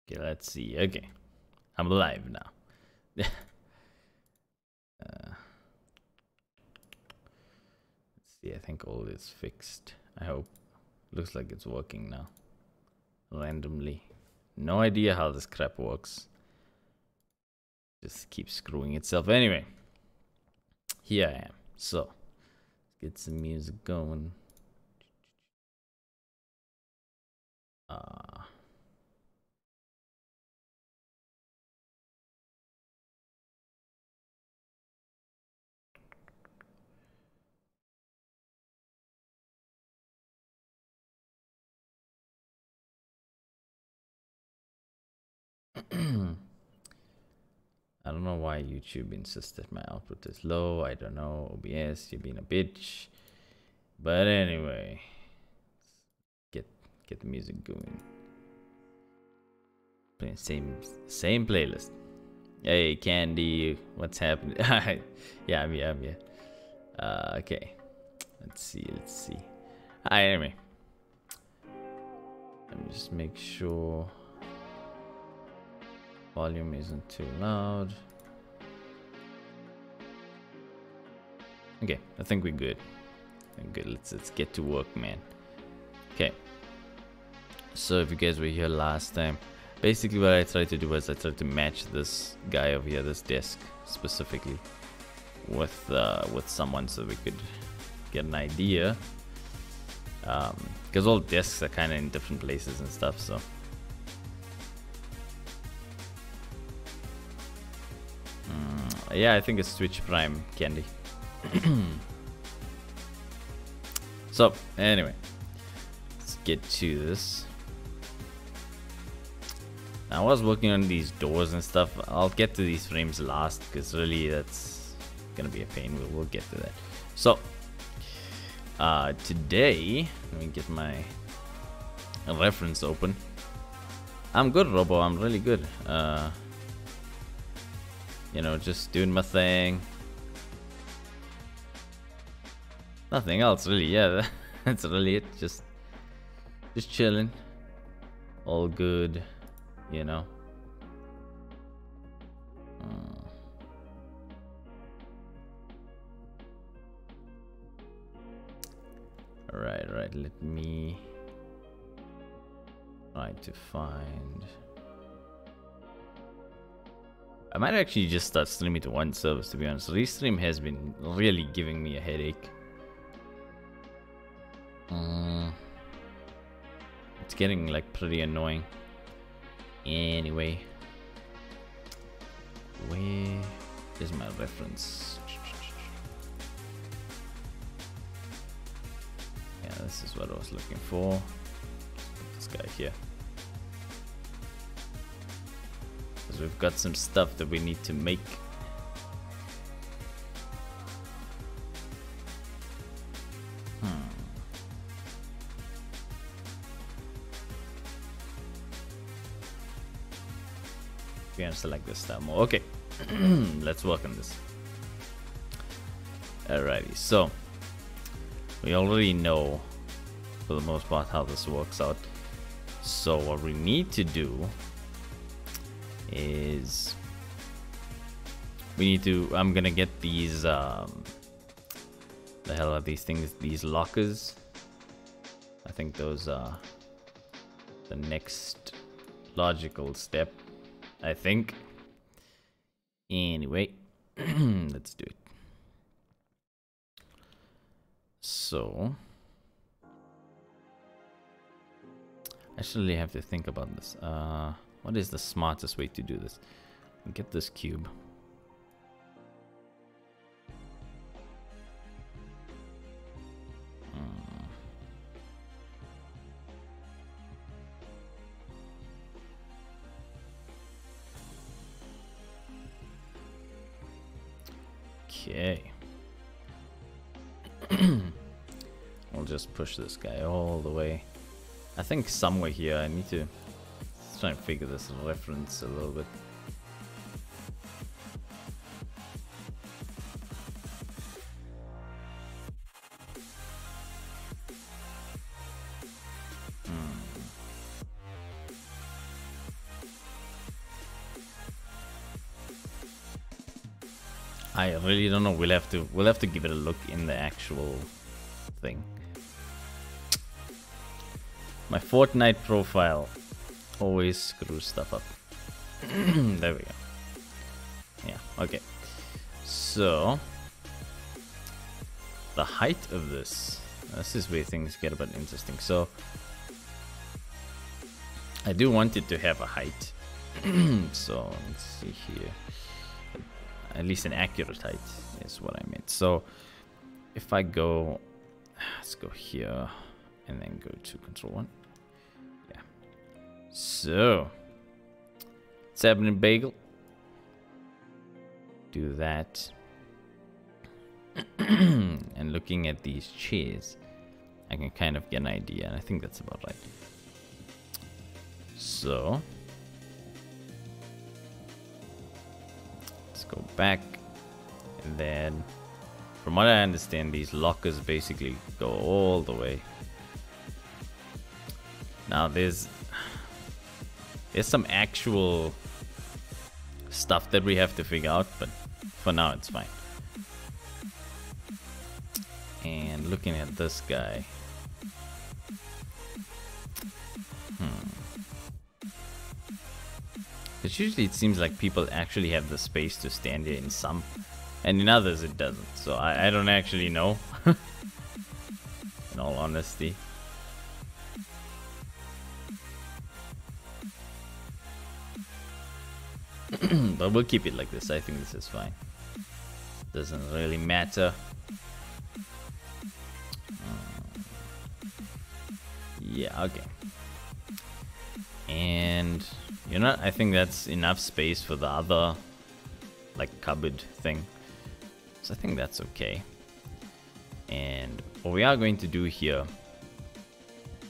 Okay, let's see. Okay, I'm live now. Let's see. I think all is fixed. I hope. Looks like it's working now. Randomly. No idea how this crap works. Just keeps screwing itself. Anyway, here I am. So, let's get some music going. I don't know why YouTube insisted my output is low. I don't know. OBS, you're being a bitch. But anyway, get the music going. Playing same playlist. Hey, Candy, what's happening? Yeah, I'm here. Okay. Let's see. Anyway. Let me just make sure volume isn't too loud. Okay, I think we're good. Let's get to work, man. Okay. So if you guys were here last time, basically what I tried to do was I tried to match this guy over here, this desk specifically, with someone so we could get an idea. Because all desks are kind of in different places and stuff, so. Yeah, I think it's Twitch Prime, Candy. So, anyway, let's get to this. I was working on these doors and stuff. I'll get to these frames last because really that's gonna be a pain. We'll get to that. So, today, let me get my reference open. I'm good, Robo. I'm really good. You know, just doing my thing. Nothing else really. Yeah, that's really it. Just chilling. All good. You know. Right. Let me try to find. I might actually just start streaming to one service, to be honest. Restream has been really giving me a headache. It's getting like pretty annoying. Anyway, where is my reference? Yeah, this is what I was looking for. This guy here. Because we've got some stuff that we need to make. We're gonna select this style more. Okay, let's work on this. Alrighty, so we already know for the most part how this works out. So what we need to do is I'm gonna get these the hell are these things, these lockers. I think those are the next logical step, I think. Anyway, let's do it. So I actually have to think about this. What is the smartest way to do this? Get this cube. Okay. I'll just push this guy all the way. I think somewhere here I need to try and figure this reference a little bit. I really don't know. We'll have to give it a look in the actual thing. My Fortnite profile always screws stuff up. There we go. Yeah, okay. So the height of this is where things get a bit interesting. So I do want it to have a height. So let's see here. At least an accurate height is what I meant. So if I go, let's go here and then go to control 1. Yeah. So what's happening, Bagel? Do that. And looking at these chairs, I can kind of get an idea, and I think that's about right. So let's go back, and then from what I understand, these lockers basically go all the way. Now there's some actual stuff that we have to figure out, but for now it's fine. And looking at this guy, because usually it seems like people actually have the space to stand here in some, and in others it doesn't. So I don't actually know. In all honesty. But we'll keep it like this. I think this is fine. Doesn't really matter. Yeah, okay. And you know, I think that's enough space for the other like cupboard thing. So I think that's okay. And what we are going to do here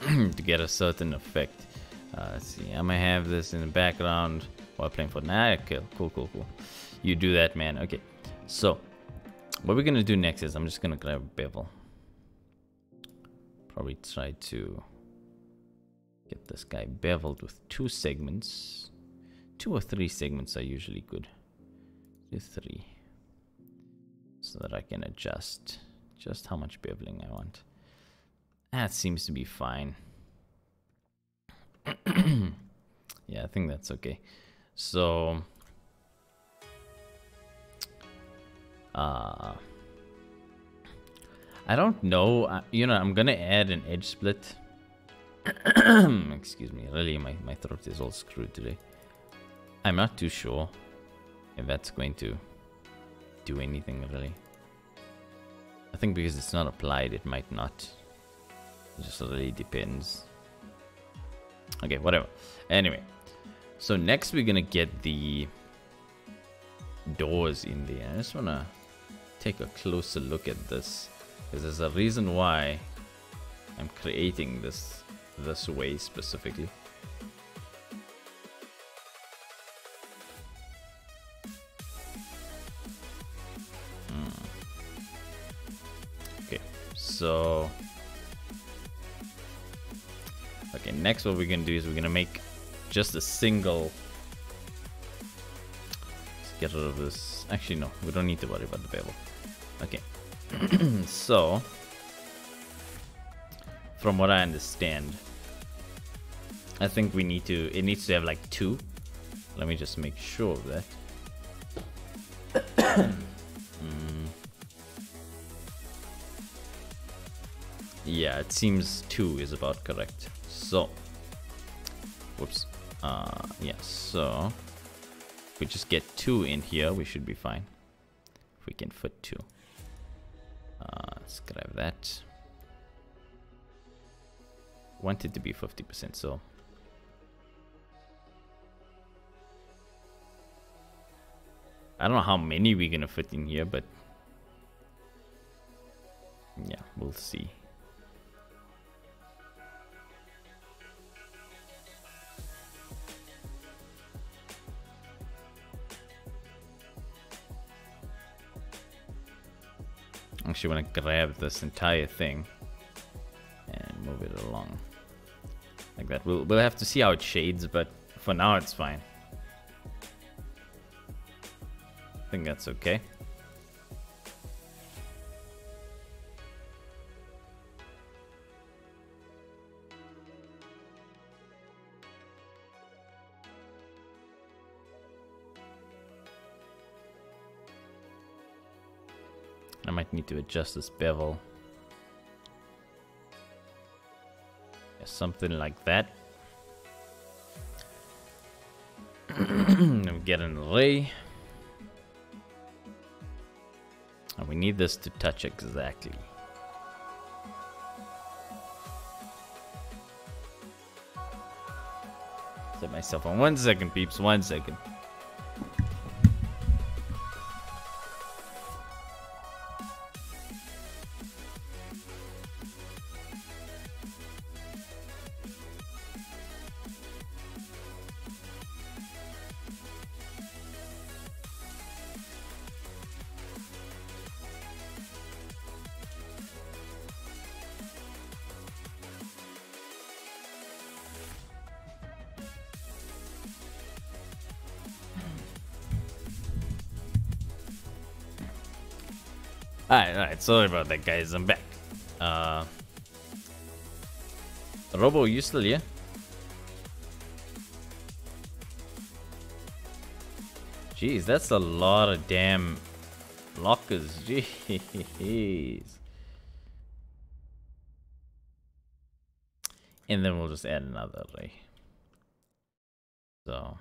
to get a certain effect. Let's see, I might have this in the background while playing Fortnite. Cool. You do that, man. Okay, so what we're gonna do next is I'm just gonna grab a bevel. Probably try to get this guy beveled with 2 segments. 2 or 3 segments are usually good. Do 3, so that I can adjust just how much beveling I want. That seems to be fine. Yeah, I think that's okay. So I don't know, you know, I'm gonna add an edge split. Excuse me, really my throat is all screwed today. I'm not too sure if that's going to do anything really. I think because it's not applied, it might not. It just really depends. Okay, whatever. Anyway, so next we're gonna get the doors in there. I just wanna take a closer look at this, because there's a reason why I'm creating this way specifically. Okay, so okay, next what we're gonna do is we're gonna make just a single. Let's get rid of this. Actually, no, we don't need to worry about the bevel. Okay, so from what I understand, I think we need to. It needs to have like 2. Let me just make sure of that. Yeah, it seems 2 is about correct. So, whoops. Yeah, so if we just get 2 in here, we should be fine. If we can fit 2. Let's grab that. Want it to be 50%, so I don't know how many we're gonna fit in here, but yeah, we'll see. Actually want to grab this entire thing and move it along like that. We'll have to see how it shades, but for now it's fine. I think that's okay. might need to adjust this bevel. Yeah, something like that. And get an array. And we need this to touch exactly. Set myself on 1 second, peeps. 1 second. Alright, sorry about that, guys. I'm back. Robo, you still here? Jeez, that's a lot of damn lockers. Jeez. And then we'll just add another array. So.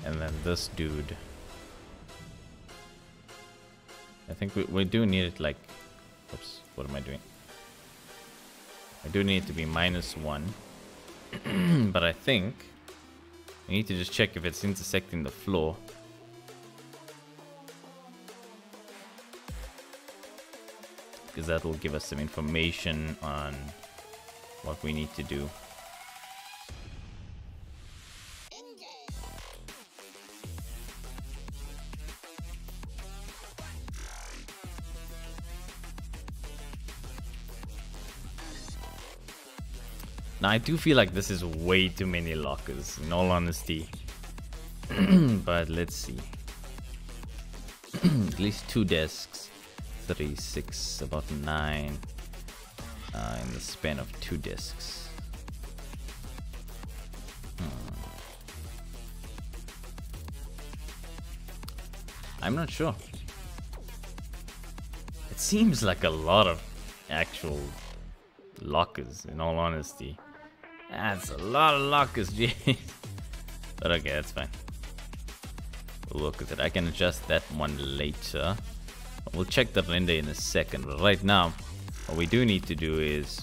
And then this dude. I think we do need it like... Oops, what am I doing? I do need it to be -1. But I think we need to just check if it's intersecting the floor. Because that will give us some information on what we need to do. Now, I do feel like this is way too many lockers, in all honesty. But let's see. At least 2 desks. 3, 6, about 9. In the span of 2 desks. I'm not sure. It seems like a lot of actual lockers, in all honesty. That's a lot of lockers, jeez. But okay, that's fine. We'll look at it. I can adjust that one later. We'll check the render in a second. But right now, what we do need to do is...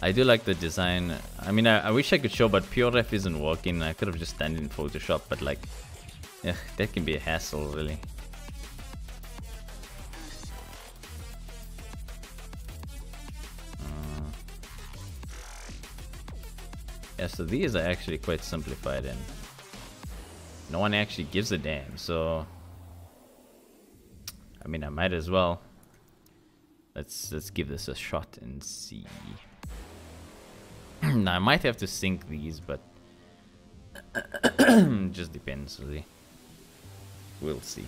I do like the design. I mean, I wish I could show, but PureRef isn't working. I could have just done it in Photoshop, but like... Yeah, that can be a hassle, really. Yeah, so these are actually quite simplified and no one actually gives a damn, so I mean I might as well. Let's give this a shot and see. Now I might have to sync these, but just depends really. We'll see.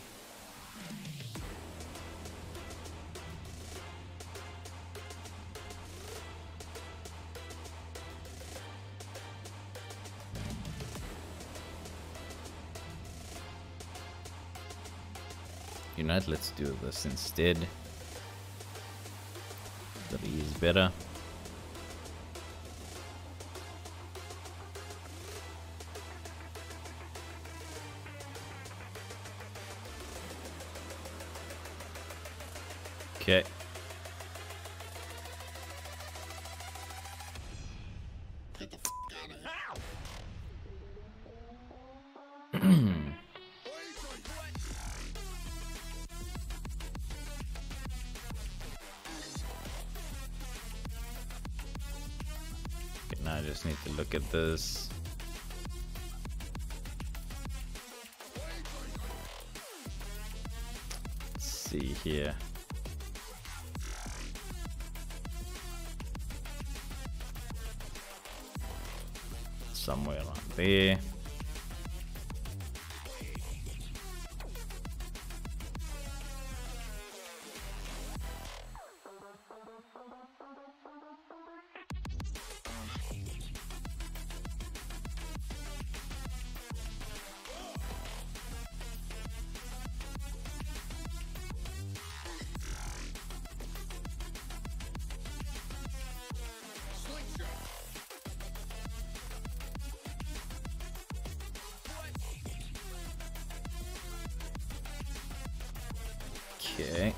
You know what, let's do this instead. 3 is better. Okay. Now I just need to look at this. Let's see here. Somewhere around there. Okay.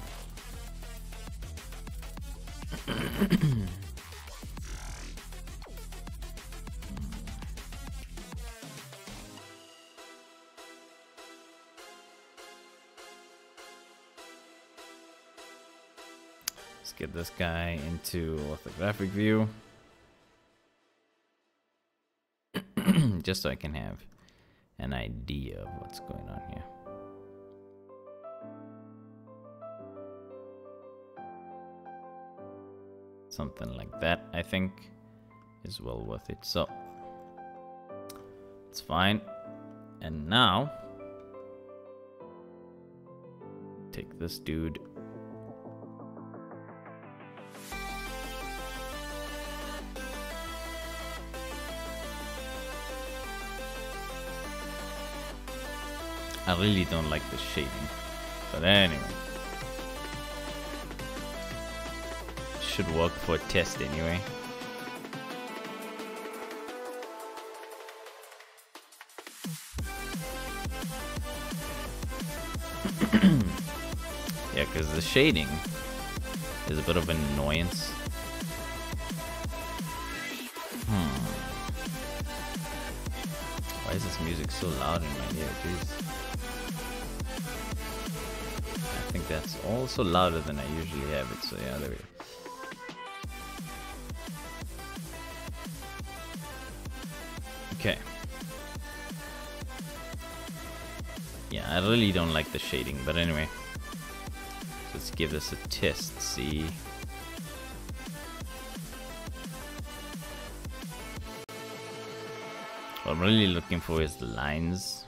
Let's get this guy into orthographic view. Just so I can have an idea of what's going on here. Something like that, I think, is well worth it. So it's fine. And now take this dude. I really don't like the shading, but anyway, should work for a test anyway. Yeah, because the shading is a bit of an annoyance. Why is this music so loud in my ear? Jeez. I think that's also louder than I usually have it, so yeah, there we go. Okay. Yeah, I really don't like the shading, but anyway. Let's give this a test, see. What I'm really looking for is the lines.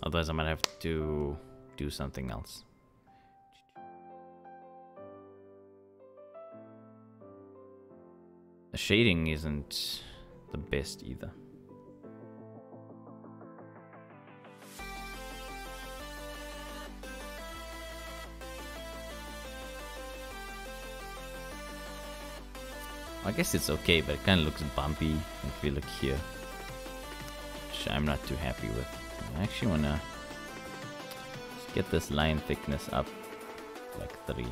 Otherwise I might have to do something else. The shading isn't the best either. I guess it's okay, but it kind of looks bumpy if you look here, which I'm not too happy with. I actually want to get this line thickness up like 3.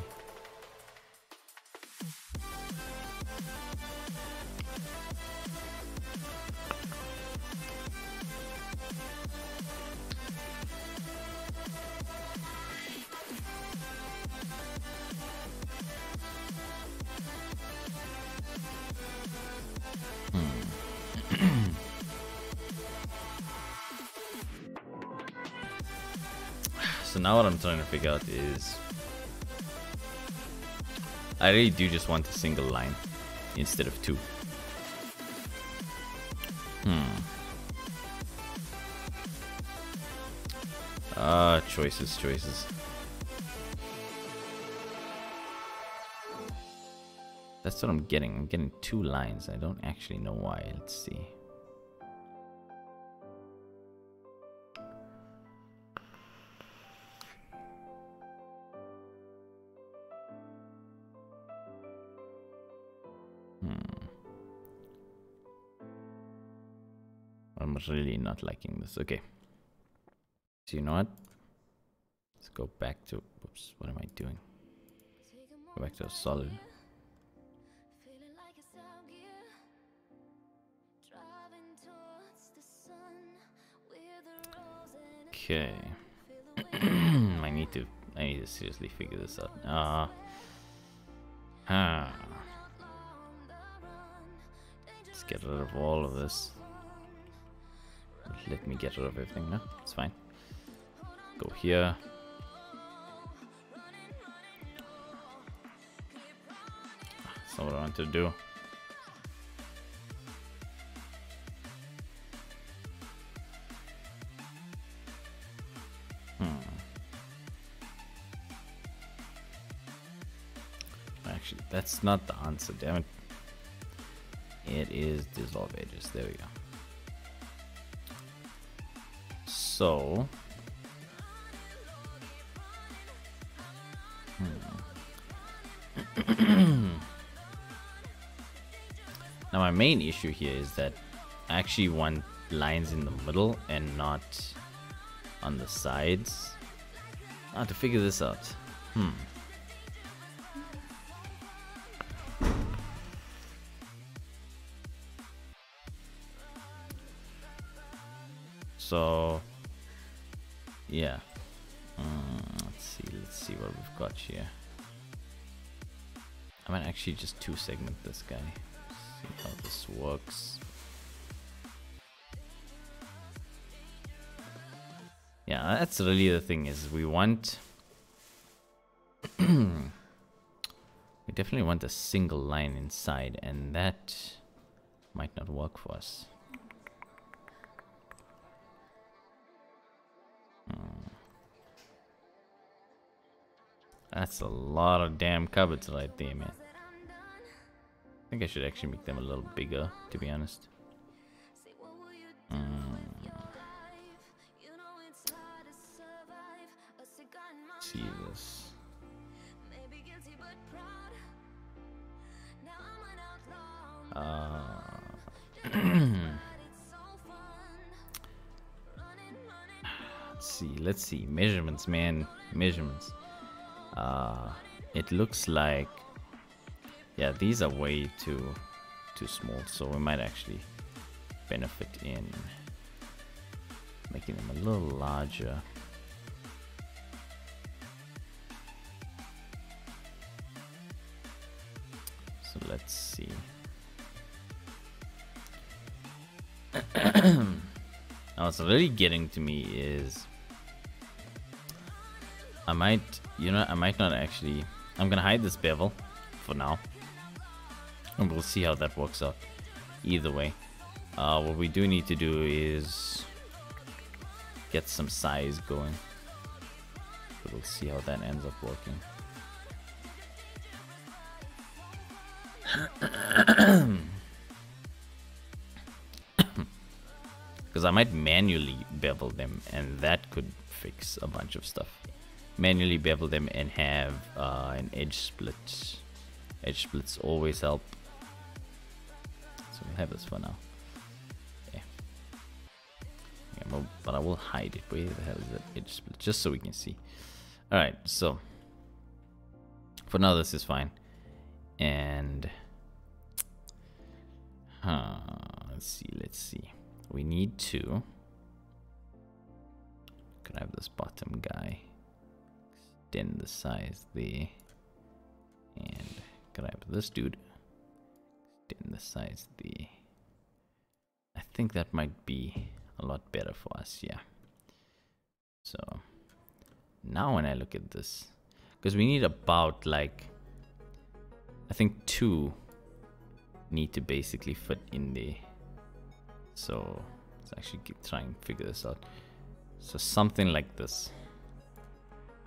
So now what I'm trying to figure out is I really do just want a single line instead of 2. Choices. That's what I'm getting. I'm getting 2 lines. I don't actually know why. Let's see. I'm really not liking this. Okay. So you know what? Let's go back to... Whoops, what am I doing? Go back to a solid. Okay. I need to seriously figure this out. Let's get rid of all of this. Let me get rid of everything. No, it's fine. Go here. That's not what I want to do. Actually, that's not the answer, damn it. It is dissolve edges. There we go. So now my main issue here is that I actually want lines in the middle and not on the sides. To figure this out. So yeah, let's see what we've got here. I might actually just 2-segment this guy, see how this works. Yeah, that's really the thing, is we want we definitely want a single line inside, and that might not work for us. That's a lot of damn cupboards right there, man. I think I should actually make them a little bigger, to be honest. See this. Let's see. Measurements, man. Measurements. It looks like, yeah, these are way too small, so we might actually benefit in making them a little larger. So let's see. Now what's really getting to me is I might not actually. I'm gonna hide this bevel for now, and we'll see how that works out. Either way, what we do need to do is get some size going. So we'll see how that ends up working. Because I might manually bevel them, and that could fix a bunch of stuff. Manually bevel them and have an edge split. Edge splits always help. So we'll have this for now. Okay. Yeah, but I will hide it. Where the hell is that edge split? Just so we can see. Alright, so for now this is fine. And let's see. We need to grab this bottom guy, extend the size there, and grab this dude, extend the size there. I think that might be a lot better for us, yeah. So now when I look at this, because we need about, like, I think 2 need to basically fit in there. So let's actually try and figure this out. So something like this.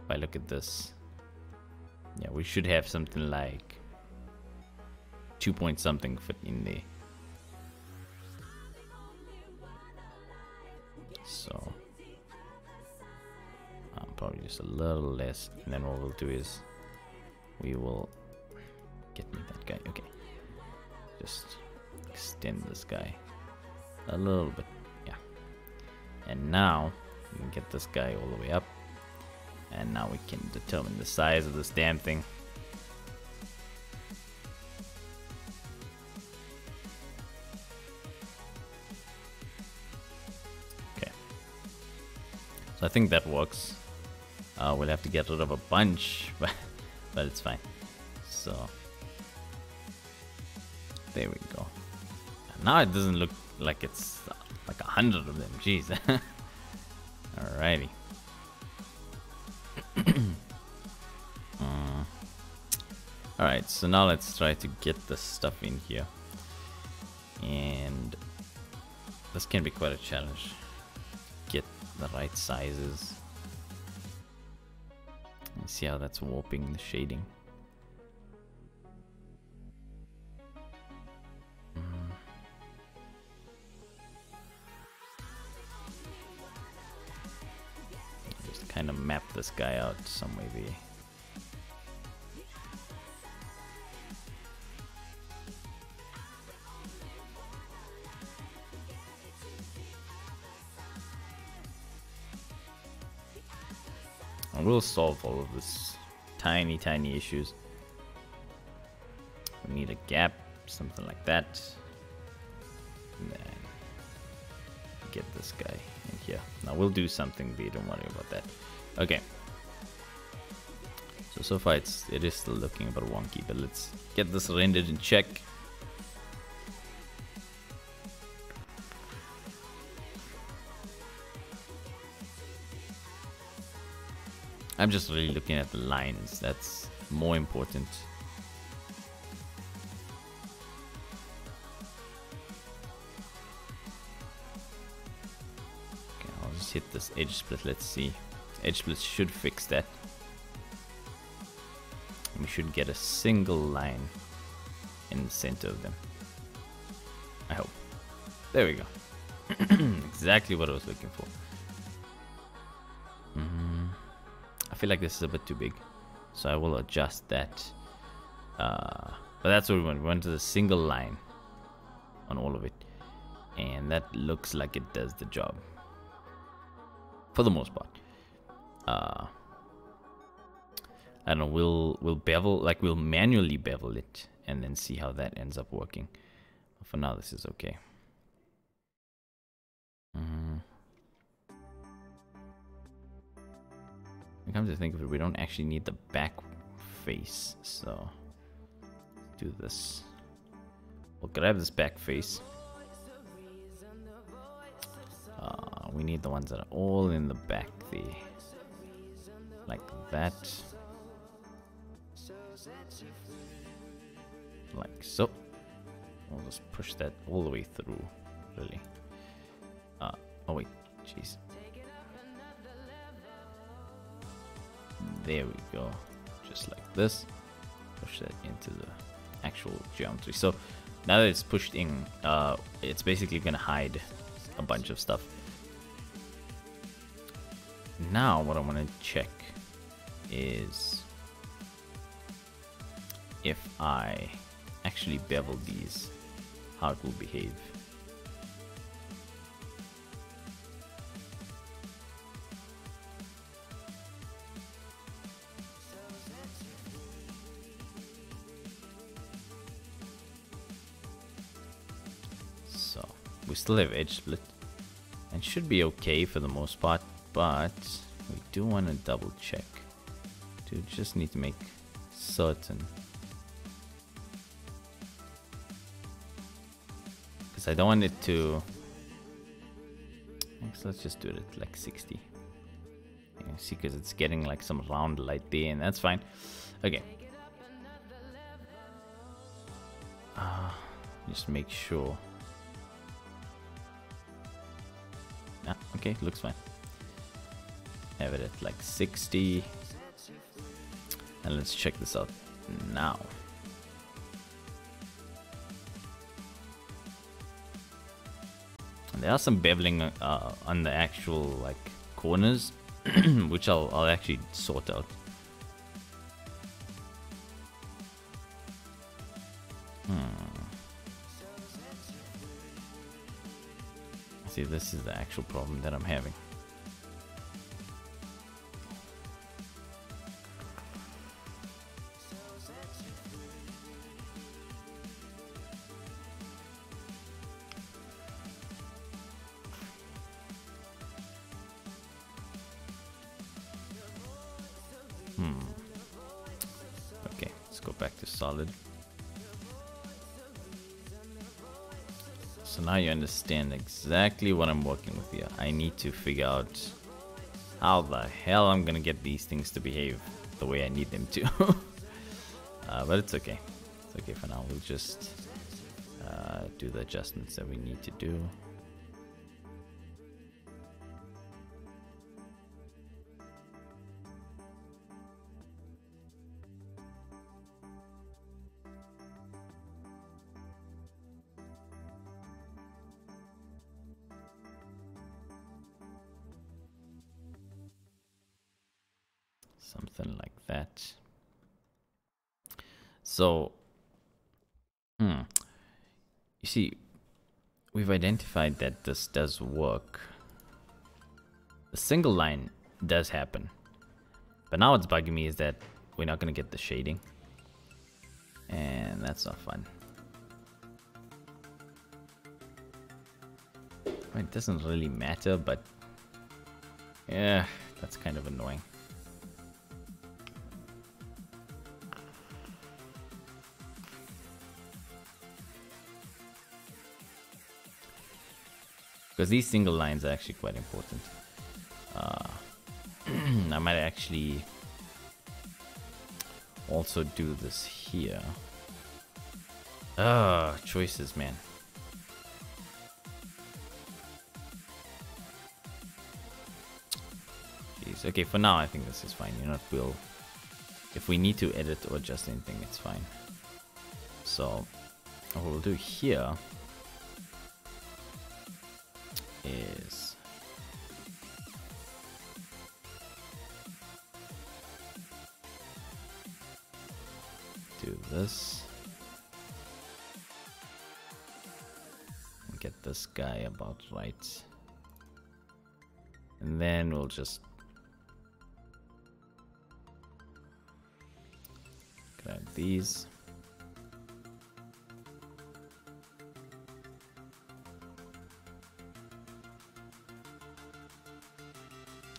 If I look at this, yeah, we should have something like 2 point something fit in there. So probably just a little less, and then what we'll do is we will get me that guy. Okay, just extend this guy a little bit, yeah. And now we can get this guy all the way up, and now we can determine the size of this damn thing. Okay, so I think that works. We'll have to get rid of a bunch, but it's fine. So there we go. Now it doesn't look like it's like 100 of them. Jeez. Alrighty. Alright, so now let's try to get this stuff in here. And this can be quite a challenge. Get the right sizes. And see how that's warping the shading. Just kind of map this guy out some way there. And we'll solve all of this tiny issues. We need a gap, something like that. And then get this guy in here. Now we'll do something there, don't worry about that. Okay. So far it is still looking a bit wonky, but let's get this rendered in check. I'm just really looking at the lines, that's more important. Okay, I'll just hit this edge split, let's see. Edge split should fix that. We should get a single line in the center of them. I hope. There we go. Exactly what I was looking for. I feel like this is a bit too big, so I will adjust that. But that's what we want. We want a single line on all of it, and that looks like it does the job for the most part. I don't know, we'll bevel, like we'll manually bevel it and then see how that ends up working. But for now, this is okay. Come to think of it, we don't actually need the back face, so let's do this. We'll grab this back face. We need the ones that are all in the back there, like that. Like so. We'll just push that all the way through, really. Oh wait, jeez. There we go. Just like this. Push that into the actual geometry. So now that it's pushed in, it's basically gonna hide a bunch of stuff. Now what I want to check is if I actually bevel these, how it will behave. So we still have edge split and should be okay for the most part, but we do want to double check. Do just need to make certain, because I don't want it to. Let's just do it at like 60. You can see, because it's getting like some round light there, and that's fine. Okay. Just make sure. Okay, looks fine. Have it at like 60. And let's check this out now. And there are some beveling on the actual like corners, which I'll actually sort out. See, this is the actual problem that I'm having. Okay, let's go back to solid. So now you understand exactly what I'm working with here. I need to figure out how the hell I'm gonna get these things to behave the way I need them to. But it's okay. It's okay for now. We'll just do the adjustments that we need to do. Something like that. So, you see, we've identified that this does work. The single line does happen. But now what's bugging me is that we're not going to get the shading. And that's not fun. Well, it doesn't really matter, but yeah, that's kind of annoying. Because these single lines are actually quite important. I might actually also do this here. Choices, man. Jeez. Okay, for now I think this is fine. You know what, if we need to edit or adjust anything, it's fine. So what we'll do here is do this and get this guy about right, and then we'll just grab these.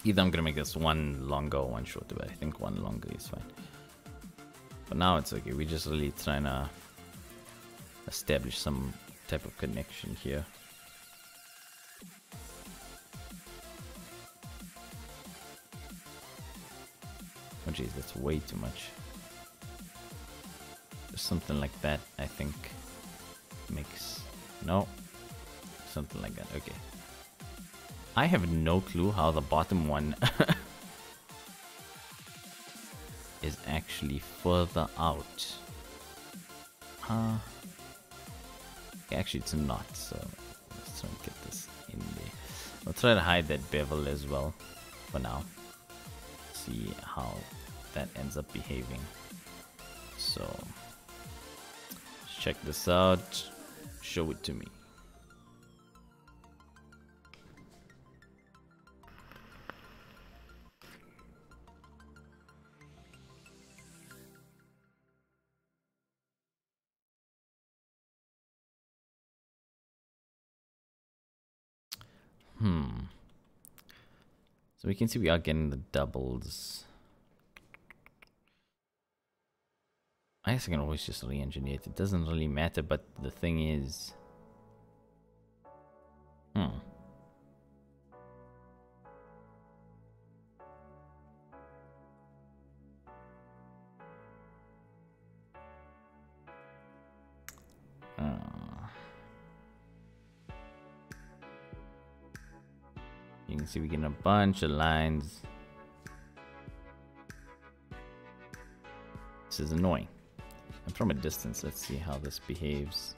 Either I'm gonna make this one longer or one shorter, but I think one longer is fine. But now it's okay. We're just really trying to establish some type of connection here. Oh geez, that's way too much. Just something like that, I think, makes... No. Something like that, okay. I have no clue how the bottom one is actually further out. Actually it's not, so let's try and get this in there. I'll try to hide that bevel as well for now. See how that ends up behaving. So check this out. Show it to me. So we can see we are getting the doubles. I guess I can always just re-engineer it. It doesn't really matter, but the thing is... You can see we get a bunch of lines. This is annoying. And from a distance, let's see how this behaves.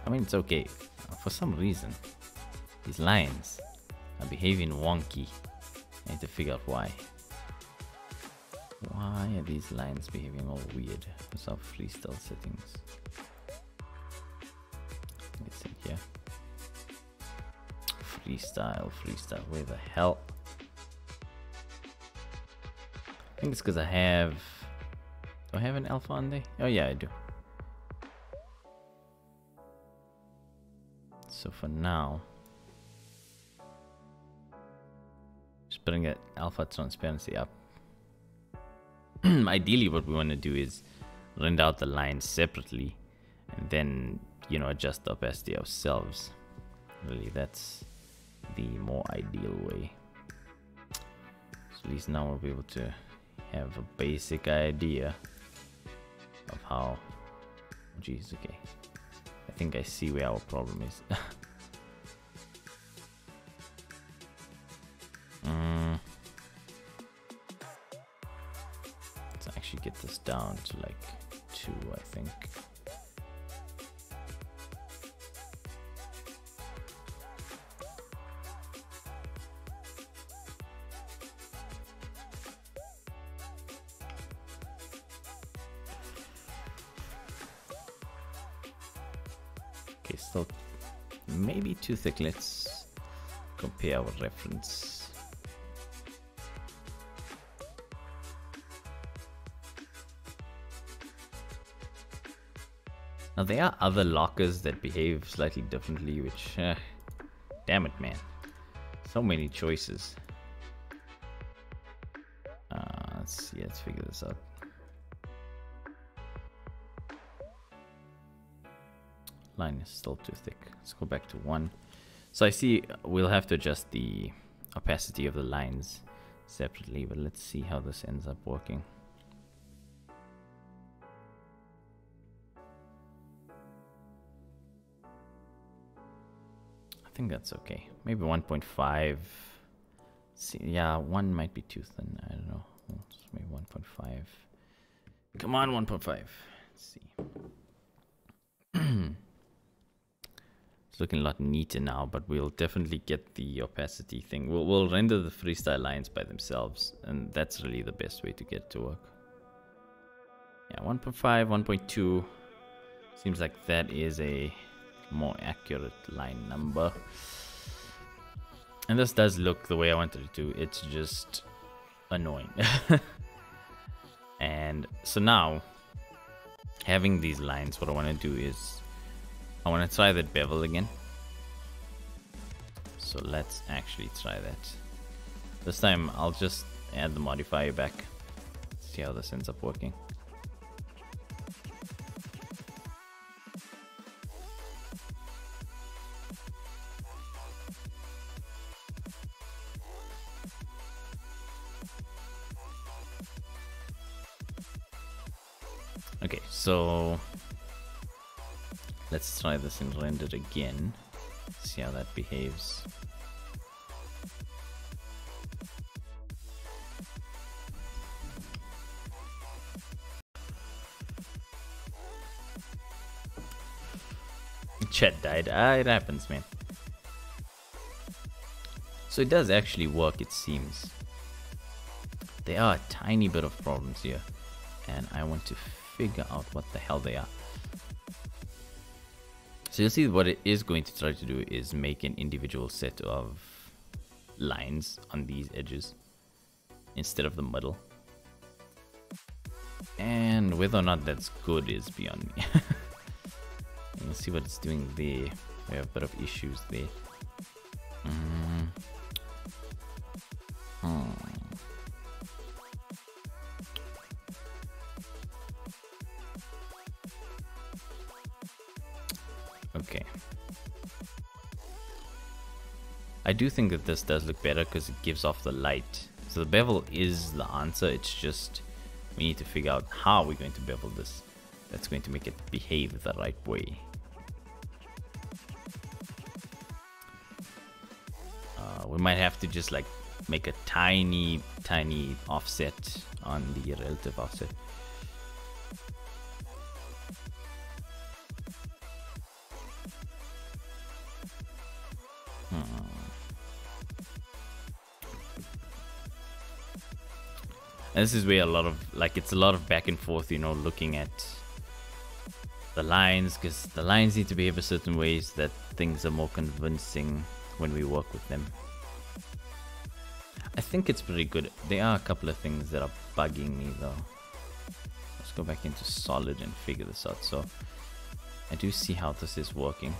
I mean, it's okay. For some reason, these lines are behaving wonky. I need to figure out why. Why are these lines behaving all weird? What's our freestyle settings? It's in here. Freestyle, where the hell? I think it's because I have... Do I have an alpha on there? Oh yeah, I do. So for now, just putting that alpha transparency up. Ideally what we want to do is render out the lines separately and then, you know, adjust the opacity ourselves. Really, that's the more ideal way. So at least now we'll be able to have a basic idea of how... Oh, geez, okay. I think I see where our problem is. Let's actually get this down to like 2, I think. Okay, still maybe too thick. Let's compare our reference. Now there are other lockers that behave slightly differently, which, damn it, man. So many choices. Let's see, let's figure this out. Line is still too thick. Let's go back to 1. So I see we'll have to adjust the opacity of the lines separately, but let's see how this ends up working. I think that's okay. Maybe 1.5. See, yeah, 1 might be too thin. I don't know. Maybe 1.5. Come on, 1.5. Let's see. It's looking a lot neater now, but we'll definitely get the opacity thing. We'll render the freestyle lines by themselves, and that's really the best way to get it to work. Yeah, 1.5, 1.2. Seems like that is a more accurate line number. And this does look the way I wanted it to. It's just annoying. And so now, having these lines, what I want to do is I want to try that bevel again. So let's actually try that. This time I'll just add the modifier back. See how this ends up working. Okay, so let's try this and render again. See how that behaves. Chat died. It happens, man. So it does actually work, it seems. There are a tiny bit of problems here, and I want to figure out what the hell they are. So you'll see what it is going to try to do is make an individual set of lines on these edges instead of the middle. And whether or not that's good is beyond me. Let's see what it's doing there. We have a bit of issues there. Okay. I do think that this does look better because it gives off the light. So the bevel is the answer. It's just we need to figure out how we're going to bevel this. That's going to make it behave the right way. We might have to just like make a tiny offset on the relative offset. And this is where a lot of it's a lot of back and forth, you know, looking at the lines, because the lines need to behave a certain ways that things are more convincing when we work with them. I think it's pretty good. There are a couple of things that are bugging me though. Let's go back into solid and figure this out. So I do see how this is working.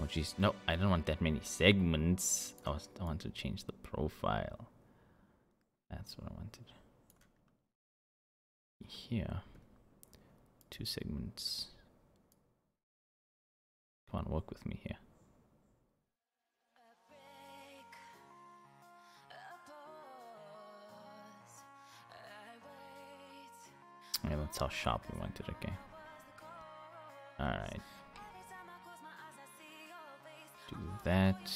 Oh geez, no, I don't want that many segments. I want to change the profile. That's what I wanted. Here, 2 segments. Come on, work with me here. Yeah, that's how sharp we want it, okay. Alright. Do that.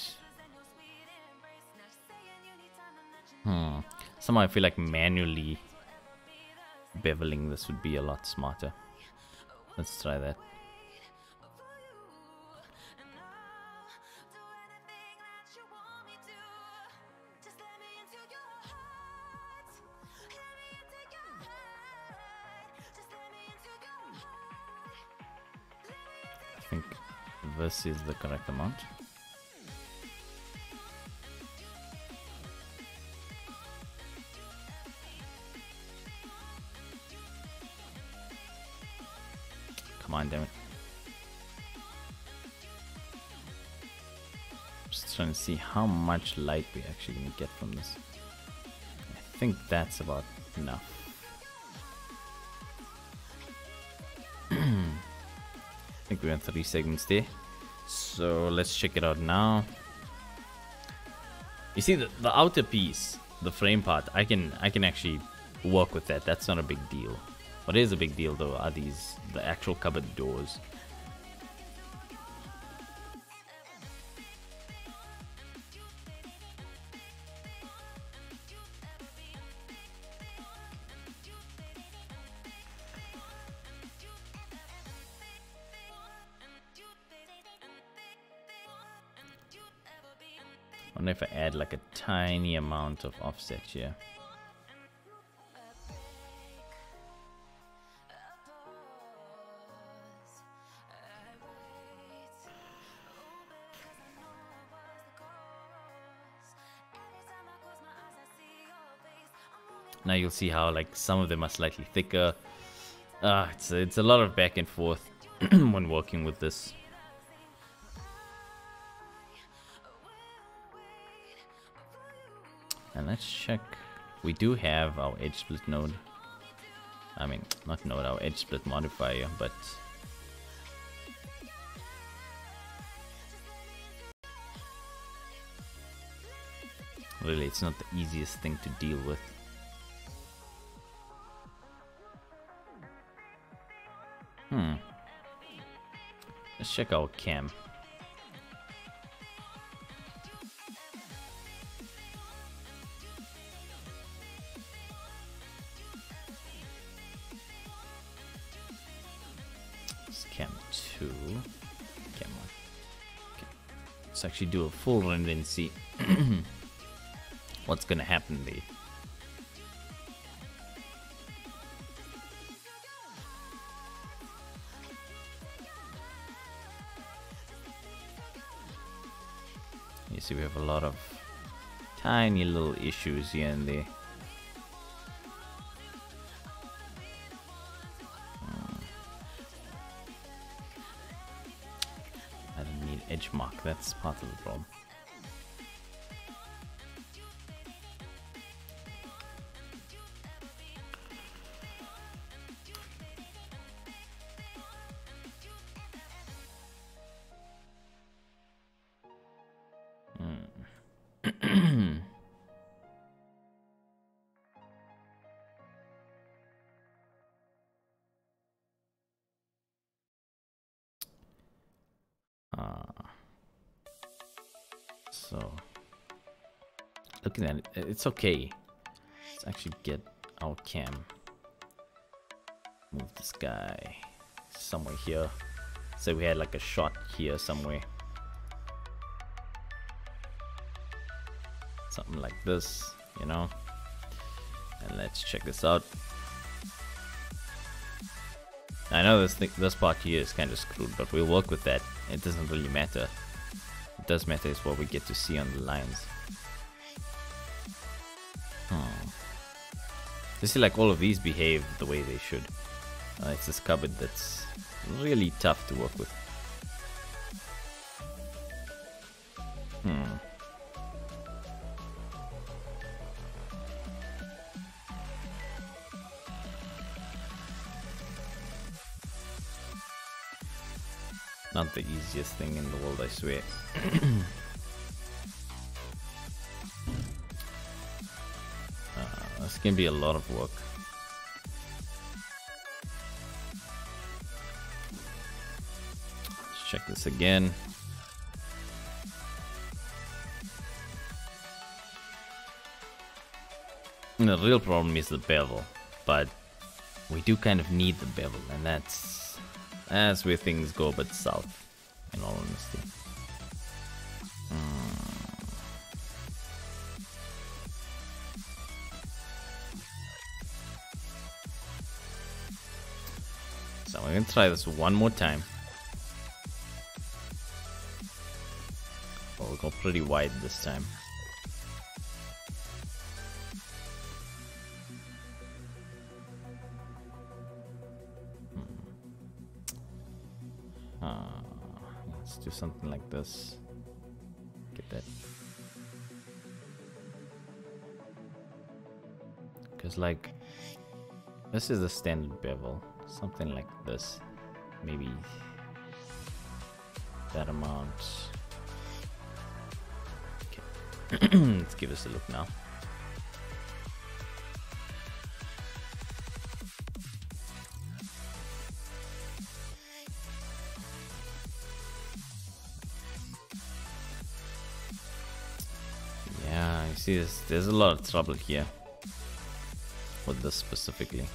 Somehow I feel like manually beveling this would be a lot smarter. Let's try that. think this is the correct amount. Come on, damn it. Just trying to see how much light we actually gonna get from this. I think that's about enough. I think we went 3 segments there. So let's check it out now. You see the outer piece, the frame part, I can actually work with that. That's not a big deal. What is a big deal though are the actual cupboard doors. I wonder if I add like a tiny amount of offset here. Now you'll see how like some of them are slightly thicker. It's a lot of back and forth when working with this. And let's check. We do have our edge split node. I mean, not node, our edge split modifier, but really it's not the easiest thing to deal with. Let's check our cam. It's cam 2. Cam 1. Okay. Let's actually do a full render and see what's gonna happen there. You see we have a lot of tiny little issues here and there. I don't need edge mark, that's part of the problem. So looking at it, it's okay. Let's actually get our cam. Move this guy somewhere here. So we had like a shot here somewhere. Something like this, you know. And let's check this out. I know this part here is kind of screwed, but we'll work with that. It doesn't really matter. What does matter is what we get to see on the lines. You see, like all of these behave the way they should. It's this cupboard that's really tough to work with. Not the easiest thing in the world, I swear. This can be a lot of work. Let's check this again. And the real problem is the bevel, but we do kind of need the bevel, and that's where things go but south, in all honesty. So we're gonna try this one more time. pretty wide this time. Let's do something like this. Get that. Because like, this is the standard bevel. Something like this. Maybe that amount. Okay. Let's give this a look now. Yeah, you see there's a lot of trouble here with this specifically.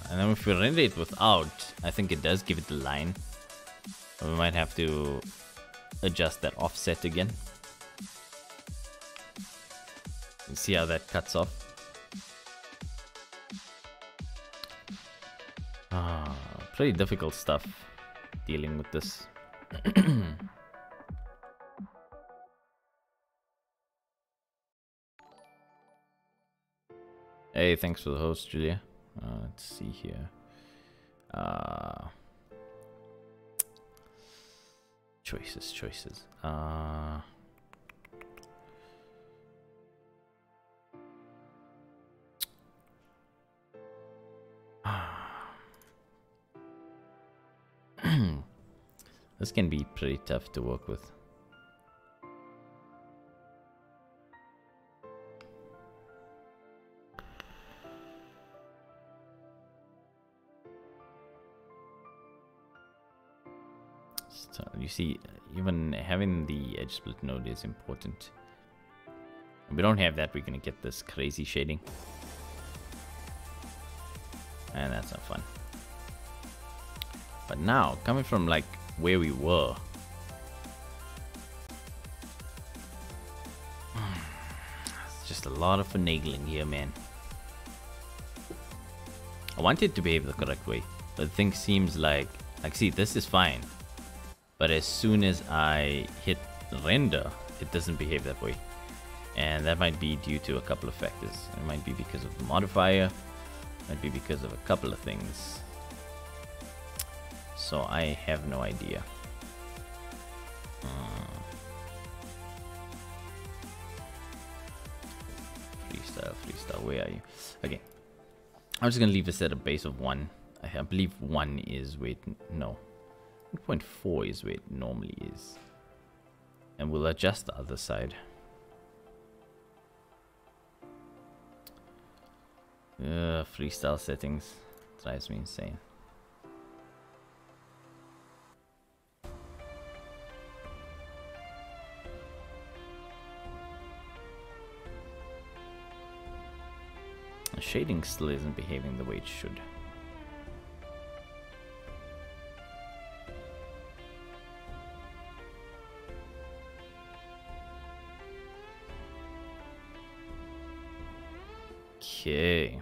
And then if we render it without, I think it does give it the line. We might have to adjust that offset again. You see how that cuts off? Pretty difficult stuff dealing with this. Hey, thanks for the host, Julia. Let's see here. Choices. This can be pretty tough to work with. So you see, even having the edge split node is important. If we don't have that, we're gonna get this crazy shading, and that's not fun. But now, coming from like where we were, it's just a lot of finagling here, man. I want it to behave the correct way, but the thing seems like see, this is fine. But as soon as I hit render, it doesn't behave that way. And that might be due to a couple of factors. It might be because of the modifier. It might be because of a couple of things. So I have no idea. Freestyle, where are you? Okay. I'm just going to leave this at a base of 1. I believe 1 is where no. 1.4 is where it normally is. And we'll adjust the other side. Freestyle settings drives me insane. The shading still isn't behaving the way it should. Okay.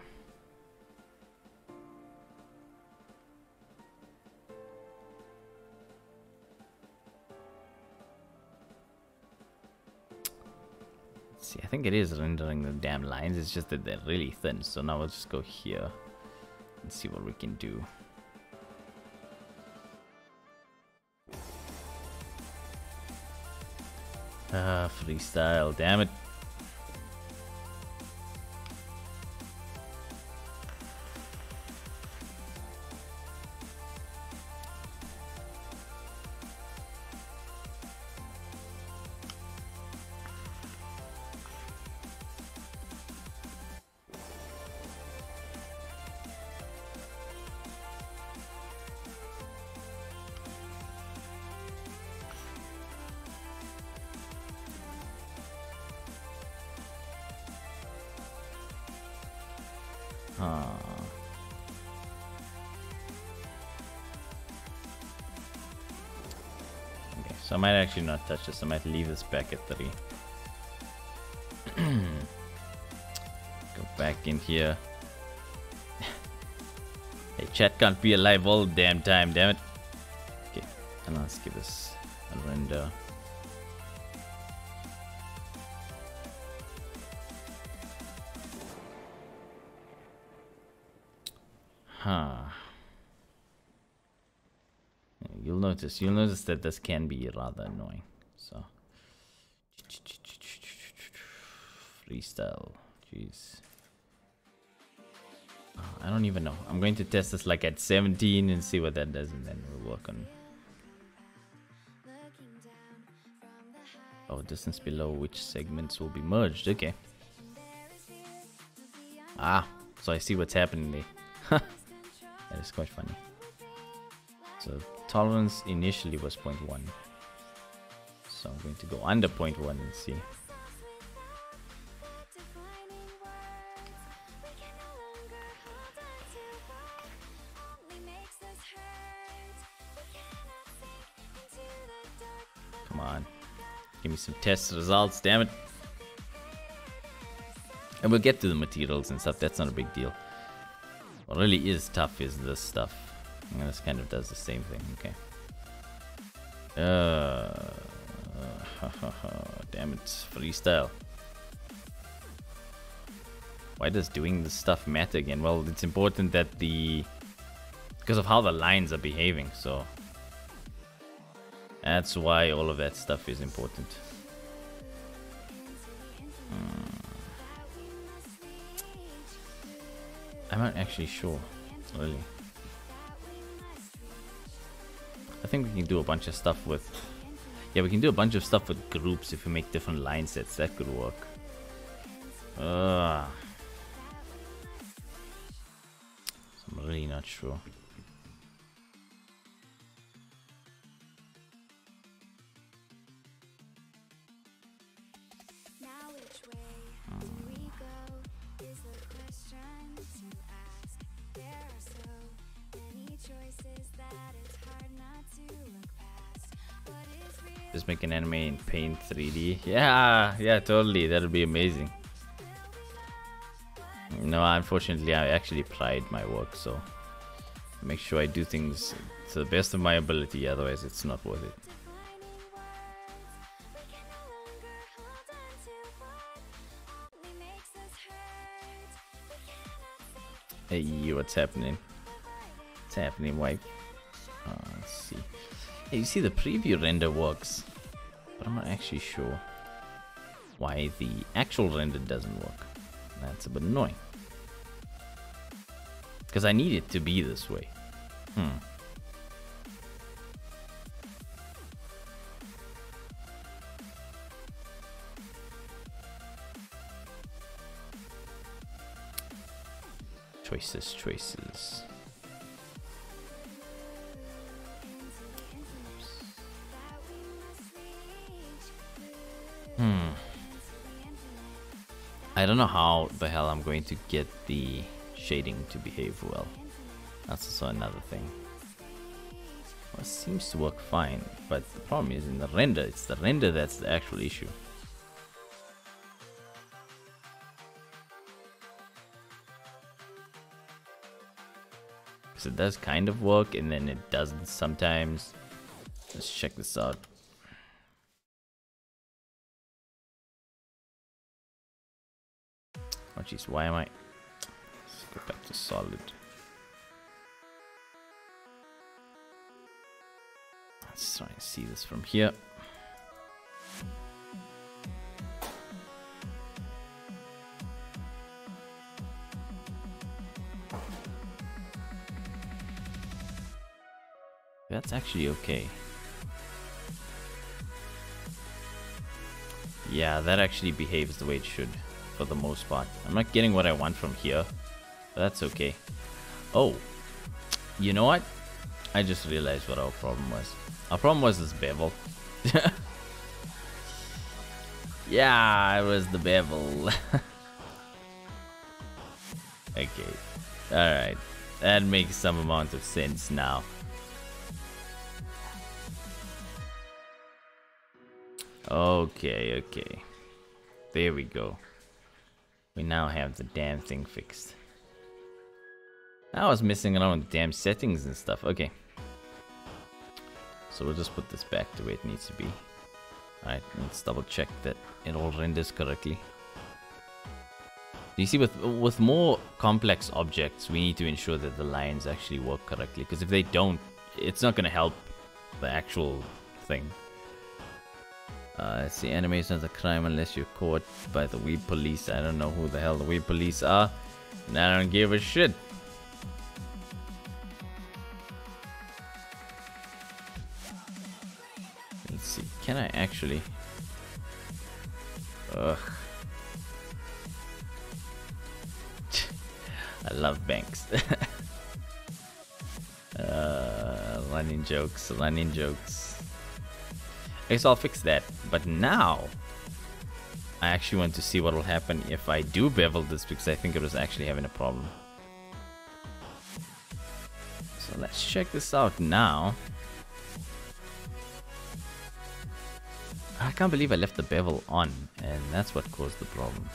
Let's see, I think it is rendering the damn lines. It's just that they're really thin. So now we'll just go here and see what we can do. Freestyle, damn it. Okay, so I might actually not touch this. I might leave this back at 3. Go back in here. Hey, chat can't be alive all the damn time, damn it. Okay, and let's give this a render. Huh. You'll notice that this can be rather annoying. So freestyle, jeez. I don't even know. I'm going to test this like at 17 and see what that does, and then we'll work on. Oh, distance below which segments will be merged. Okay. Ah, so I see what's happening there. That is quite funny. So tolerance initially was 0.1. So I'm going to go under 0.1 and see. Come on. Give me some test results, damn it. And we'll get to the materials and stuff. That's not a big deal. What really is tough is this stuff. And this kind of does the same thing. Okay. Damn it. Freestyle. Why does doing this stuff matter again? Well, it's important that because of how the lines are behaving, so that's why all of that stuff is important. I'm not actually sure, really. I think we can do a bunch of stuff with... Yeah, we can do a bunch of stuff with groups if we make different line sets. That could work. I'm really not sure. Just make an anime in Paint 3D. Yeah, totally. That'll be amazing. No, unfortunately, I actually pride my work, so make sure I do things to the best of my ability. Otherwise, it's not worth it. Hey, what's happening? What's happening, wife? Let's see. Hey, you see the preview render works, but I'm not actually sure why the actual render doesn't work. That's a bit annoying. Because I need it to be this way. Choices. I don't know how the hell I'm going to get the shading to behave well. That's also another thing. Well, it seems to work fine, but the problem is in the render. It's the render that's the actual issue. So it does kind of work, and then it doesn't sometimes. Let's check this out. Oh jeez, why am I? Let's go back to solid. Let's try and see this from here. That's actually okay. Yeah, that actually behaves the way it should. For the most part. I'm not getting what I want from here, but that's okay. Oh, you know what? I just realized what our problem was. Our problem was this bevel. Yeah, it was the bevel. Okay. Alright. That makes some amount of sense now. Okay. There we go. We now have the damn thing fixed. I was messing around with damn settings and stuff. Okay. So we'll just put this back to where it needs to be. Alright, let's double check that it all renders correctly. You see, with more complex objects, we need to ensure that the lines actually work correctly. Because if they don't, it's not going to help the actual thing. Let's see, animation is a crime unless you're caught by the weeb police. I don't know who the hell the weeb police are. And I don't give a shit. Let's see, can I actually... Ugh. I love banks. Running jokes, running jokes. Okay, so I'll fix that. But now, I actually want to see what will happen if I do bevel this, because I think it was actually having a problem. So let's check this out now. I can't believe I left the bevel on, and that's what caused the problem.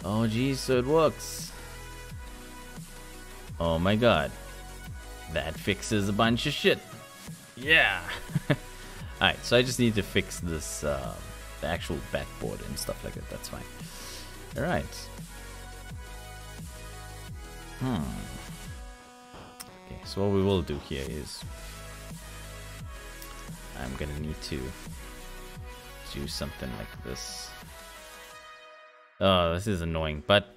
Oh geez, so it works. Oh my god. That fixes a bunch of shit. Yeah. Alright, so I just need to fix this, the actual backboard and stuff like that. That's fine. Alright. Okay, so what we will do here is... I'm gonna need to do something like this. Oh, this is annoying, but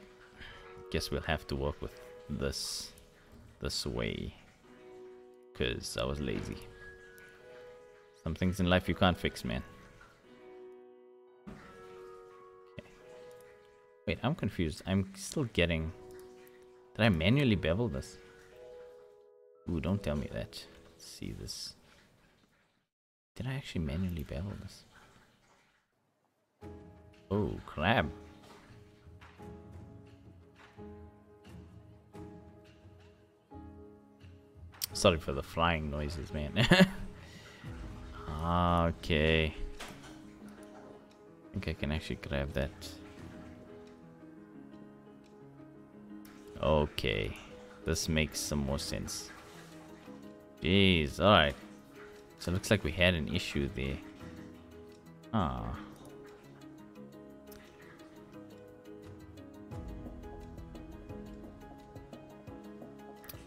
guess we'll have to work with this way, because I was lazy. Some things in life you can't fix, man. Okay. Wait, I'm confused. I'm still getting... Did I manually bevel this? Ooh, don't tell me that. Let's see this. Did I actually manually bevel this? Oh, crap. Sorry for the flying noises, man. Okay. I think I can actually grab that. Okay. This makes some more sense. Jeez, alright. So it looks like we had an issue there. Ah.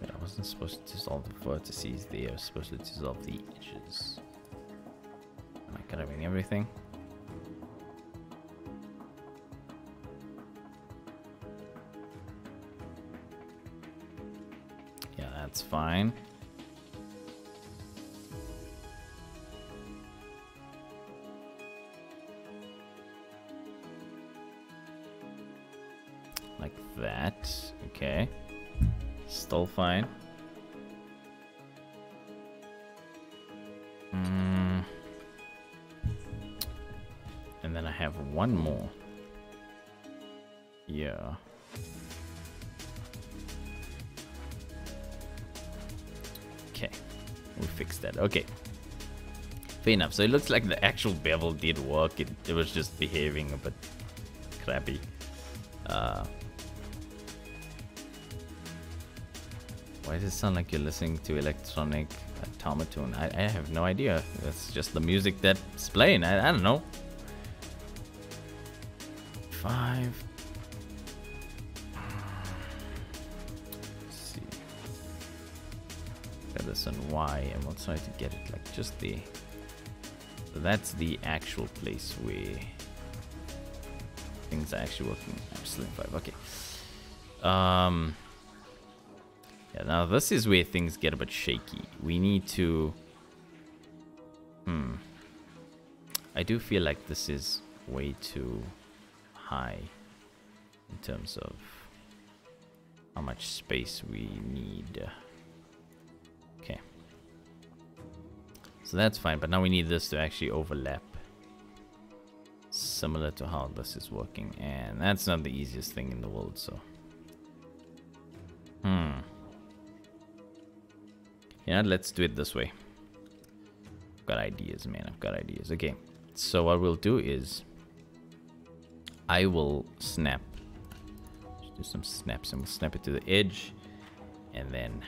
I wasn't supposed to dissolve the vertices there. I was supposed to dissolve the edges. Am I grabbing everything? Yeah, that's fine. Like that. Okay. Still fine. And then I have one more. Yeah. Okay. We fixed that. Okay. Fair enough. So it looks like the actual bevel did work. It was just behaving a bit crappy. Why does it sound like you're listening to electronic automaton? I have no idea. That's just the music that's playing. I don't know. 5. Let's see. Got this on Y, and we'll try to get it like just there. So that's the actual place where things are actually working. Absolutely 5. Okay. Yeah, now this is where things get a bit shaky. We need to... I do feel like this is way too high in terms of how much space we need. Okay. So that's fine, but now we need this to actually overlap. Similar to how this is working. And that's not the easiest thing in the world, so... Yeah, let's do it this way. I've got ideas, man. I've got ideas. Okay. So what we'll do is I will snap. do some snaps, and we'll snap it to the edge, and then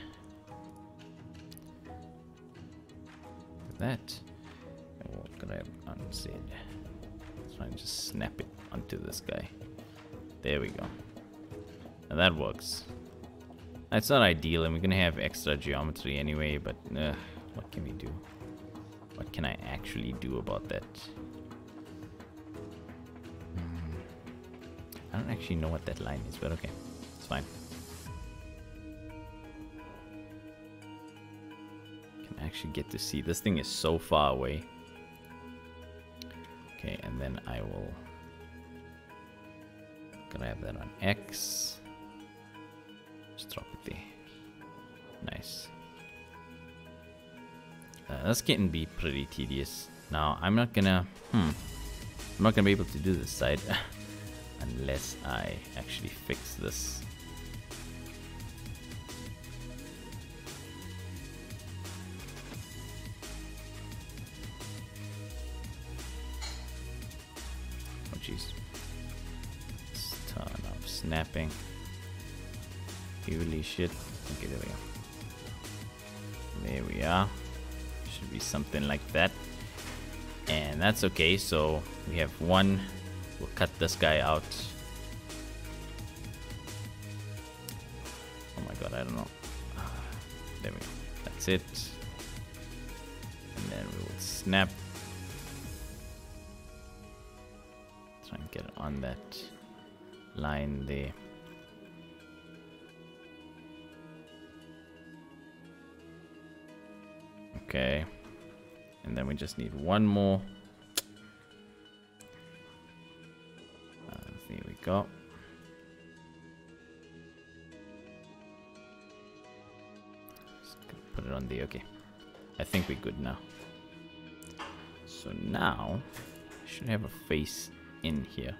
that. And we'll grab unz. Let's try and just snap it onto this guy. There we go. And that works. It's not ideal, and we're gonna have extra geometry anyway, but what can we do? What can I actually do about that? I don't actually know what that line is, but okay, it's fine. Can actually get to see. This thing is so far away. Okay, and then I will grab that on X. Just drop it there. Nice. This can be pretty tedious. Now, I'm not gonna be able to do this side unless I actually fix this. Oh jeez. Let's turn off snapping. Holy shit. Okay, there we go. There we are. Should be something like that. And that's okay. So we have one. We'll cut this guy out. Oh my god, I don't know. There we go. That's it. And then we will snap. Try and get it on that line there. Okay, and then we just need one more. There we go. Just gonna put it on there. Okay, I think we're good now. So now I should have a face in here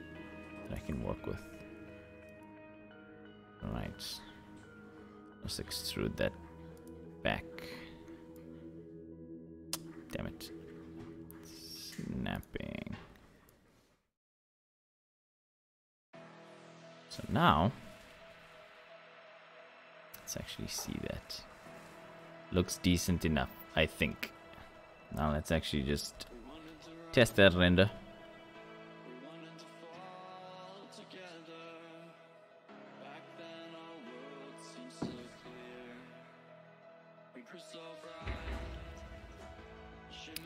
that I can work with. All right, let's extrude that back. Damn it. Snapping. So now, let's actually see that. Looks decent enough, I think. Now let's actually just test that render.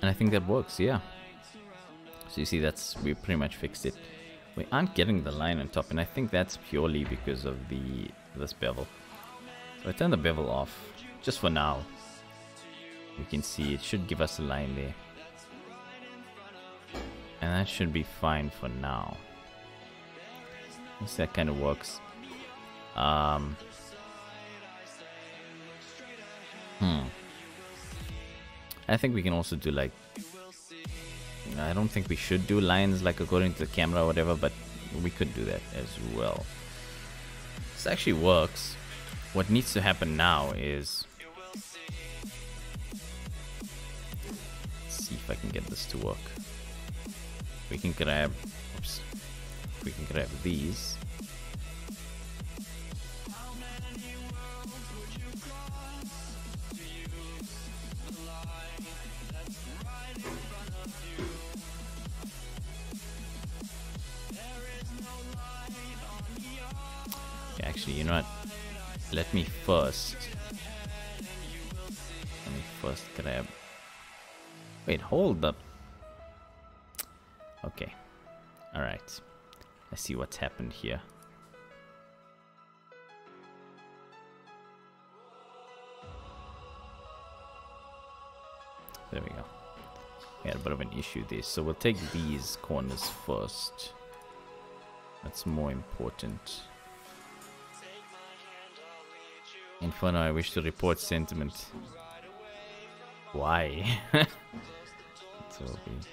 And I think that works, yeah. So you see, we pretty much fixed it. We aren't getting the line on top, and I think that's purely because of this bevel. So I turn the bevel off, just for now. You can see it should give us a line there. And that should be fine for now. That kind of works. I think we can also do like, I don't think we should do lines like according to the camera or whatever, but we could do that as well. This actually works. What needs to happen now is, let's see if I can get this to work. We can grab, oops, we can grab these. Actually, you know what? Let me first grab. Wait, hold up. Okay. All right. Let's see what's happened here. There we go. We had a bit of an issue there, so we'll take these corners first. That's more important. Inferno, I wish to report sentiment. Why? It's all good.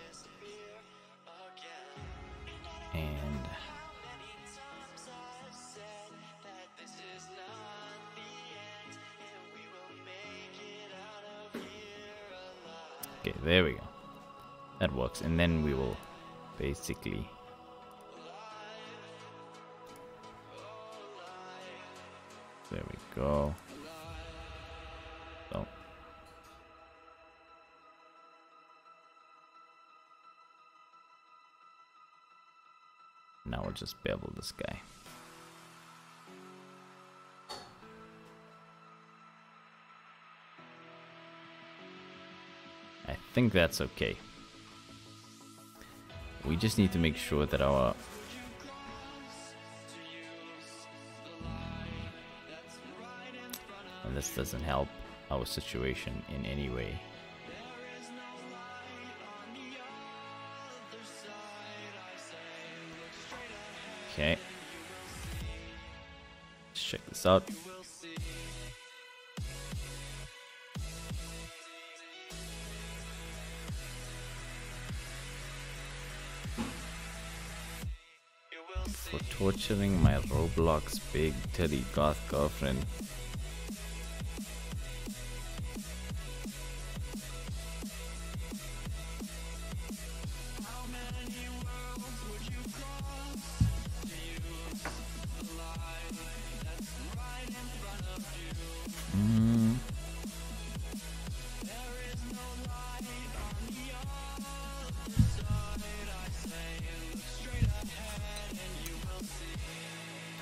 And okay, there we go. That works. And then we will basically go. So. Now we'll just bevel this guy. I think that's okay. We just need to make sure that our and this doesn't help our situation in any way. Okay. Let's check this out. For torturing my Roblox big titty goth girlfriend.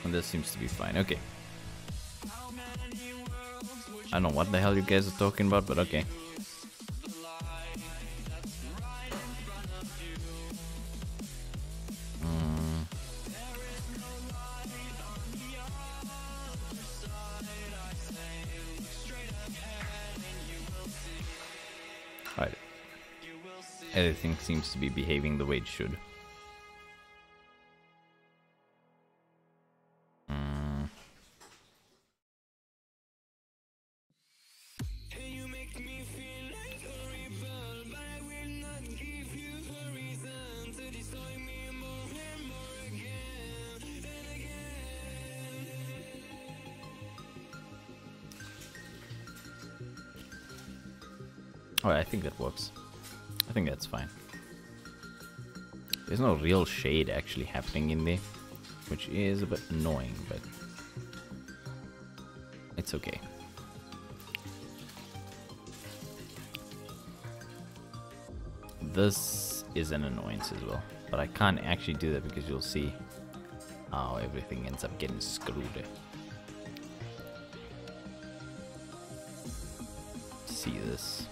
And this seems to be fine. Okay. I don't know what the hell you guys are talking about, but okay. Alright. Everything seems to be behaving the way it should. Alright, I think that works. I think that's fine. There's no real shade actually happening in there, which is a bit annoying, but it's okay. This is an annoyance as well, but I can't actually do that because you'll see how everything ends up getting screwed. See this.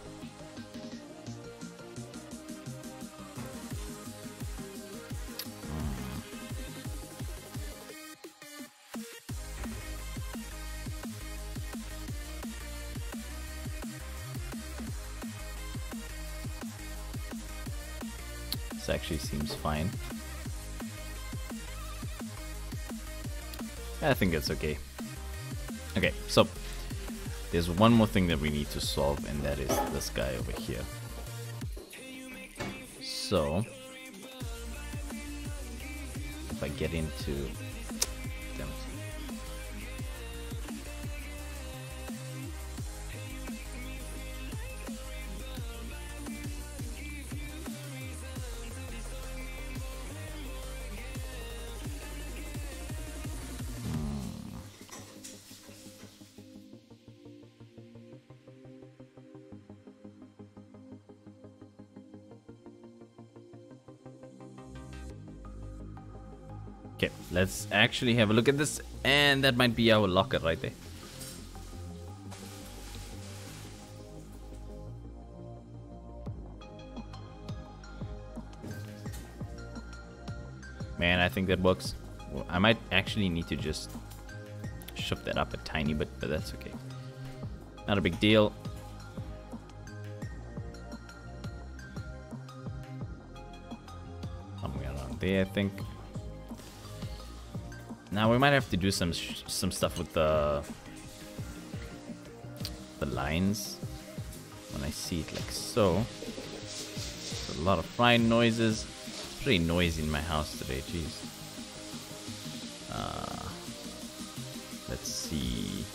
This actually seems fine. I think it's okay. Okay, so there's one more thing that we need to solve, and that is this guy over here. So if I get into damn it. Okay, let's actually have a look at this, and that might be our locker right there. Man, I think that works. Well, I might actually need to just shove that up a tiny bit, but that's okay. Not a big deal. Somewhere around there, I think. Now we might have to do some stuff with the lines when I see it like so. There's a lot of frying noises. It's pretty noisy in my house today. Jeez. Let's see.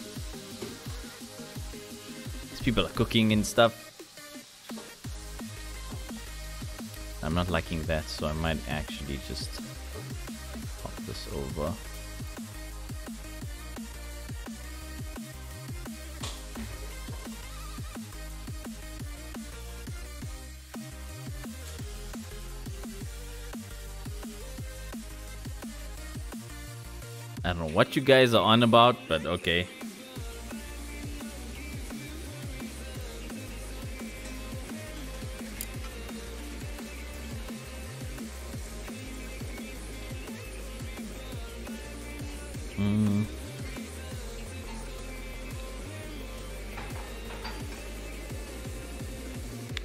These people are cooking and stuff. I'm not liking that, so I might actually just pop this over. I don't know what you guys are on about, but okay.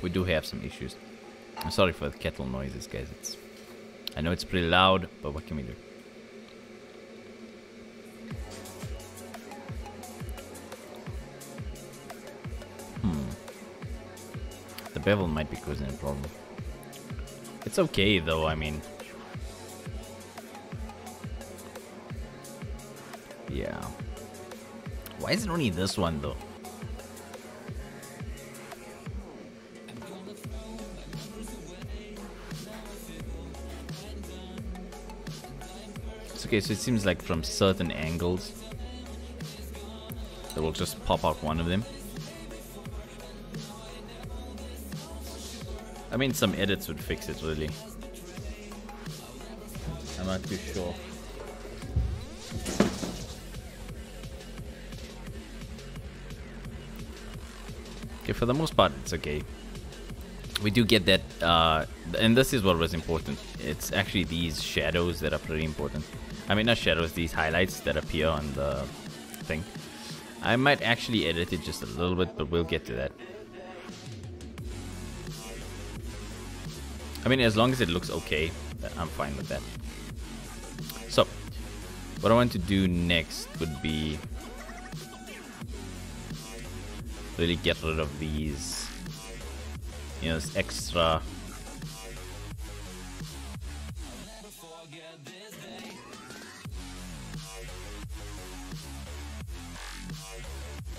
We do have some issues. I'm sorry for the kettle noises, guys. I know it's pretty loud, but what can we do? The bevel might be causing a problem. It's okay though, I mean. Yeah. Why is it only this one though? It's okay, so it seems like from certain angles that will just pop out one of them. I mean, some edits would fix it, really. I'm not too sure. Okay, for the most part, it's okay. We do get that, and this is what was important. It's actually these shadows that are pretty important. I mean, not shadows, these highlights that appear on the thing. I might actually edit it just a little bit, but we'll get to that. I mean, as long as it looks okay, I'm fine with that. So, what I want to do next would be really get rid of these, you know, this extra.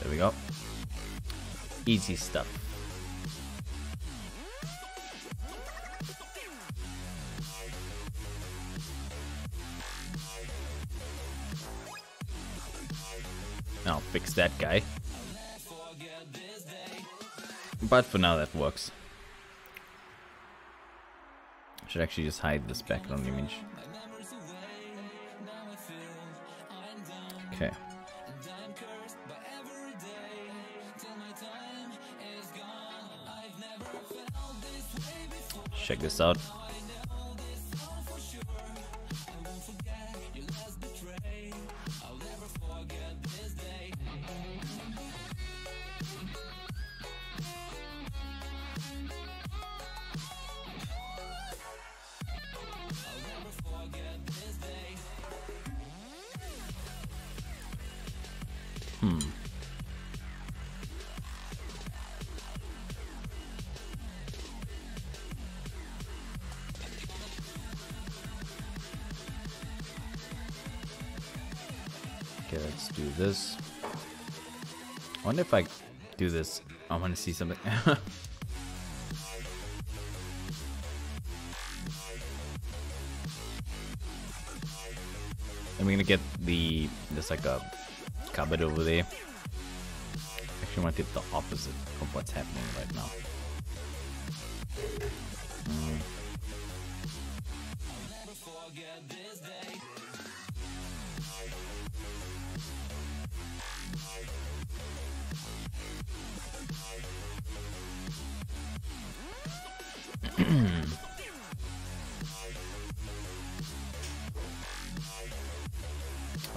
There we go. Easy stuff. I'll fix that guy. But for now that works. Should actually just hide this background image. Okay. Check this out. Okay, let's do this. I wonder if I do this. I want to see something. I'm gonna get there's like a cupboard over there. Actually, I want to get the opposite of what's happening right now.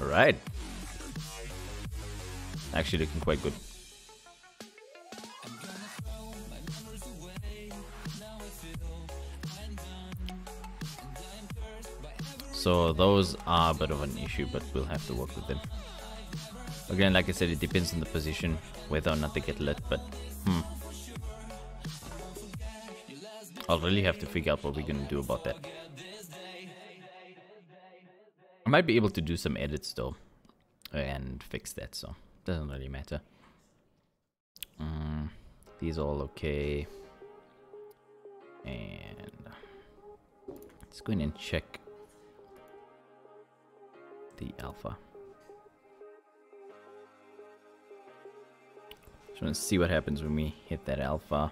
All right. Actually looking quite good. So those are a bit of an issue, but we'll have to work with them. Again, like I said, it depends on the position, whether or not they get lit, but I'll really have to figure out what we're gonna do about that. I might be able to do some edits though and fix that, so doesn't really matter. These are all okay, and let's go in and check the alpha. Just want to see what happens when we hit that alpha.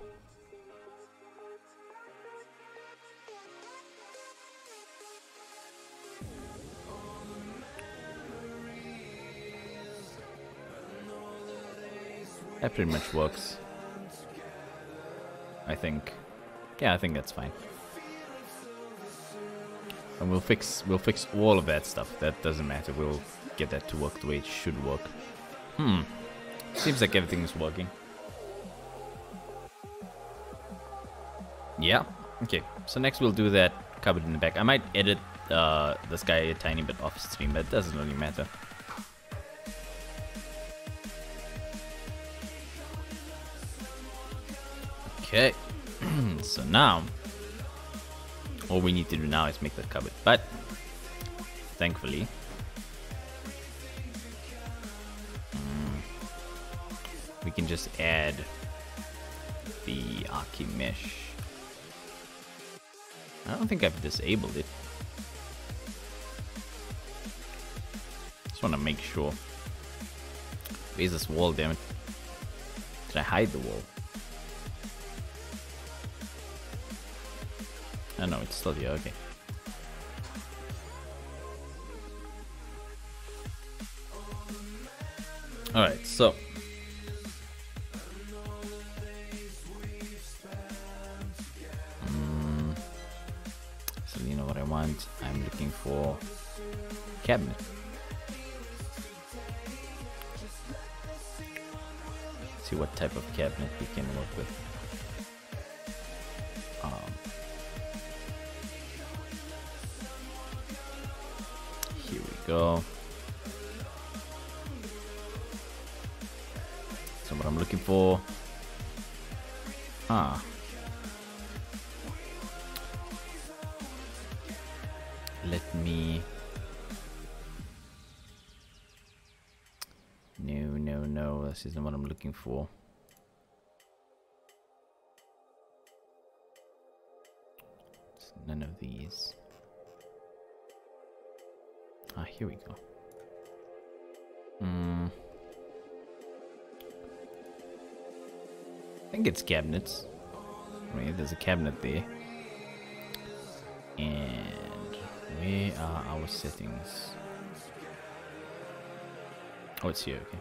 That pretty much works. I think. Yeah, I think that's fine. And we'll fix all of that stuff. That doesn't matter. We'll get that to work the way it should work. Seems like everything's working. Yeah. Okay. So next we'll do that cupboard in the back. I might edit this guy a tiny bit off stream, but it doesn't really matter. Okay. So now all we need to do now is make the cupboard, but thankfully we can just add the Archi mesh. I don't think I've disabled it. Just want to make sure. Where's this wall, damn it? Did I hide the wall? Oh no, it's still here, okay. Alright, so you know what I want. I'm looking for cabinet. See what type of cabinet we can work with. Here we go. So what I'm looking for. Let me. No, this isn't what I'm looking for. It's none of these. Here we go. I think it's cabinets. Right, there's a cabinet there. And where are our settings? Oh, it's here, okay.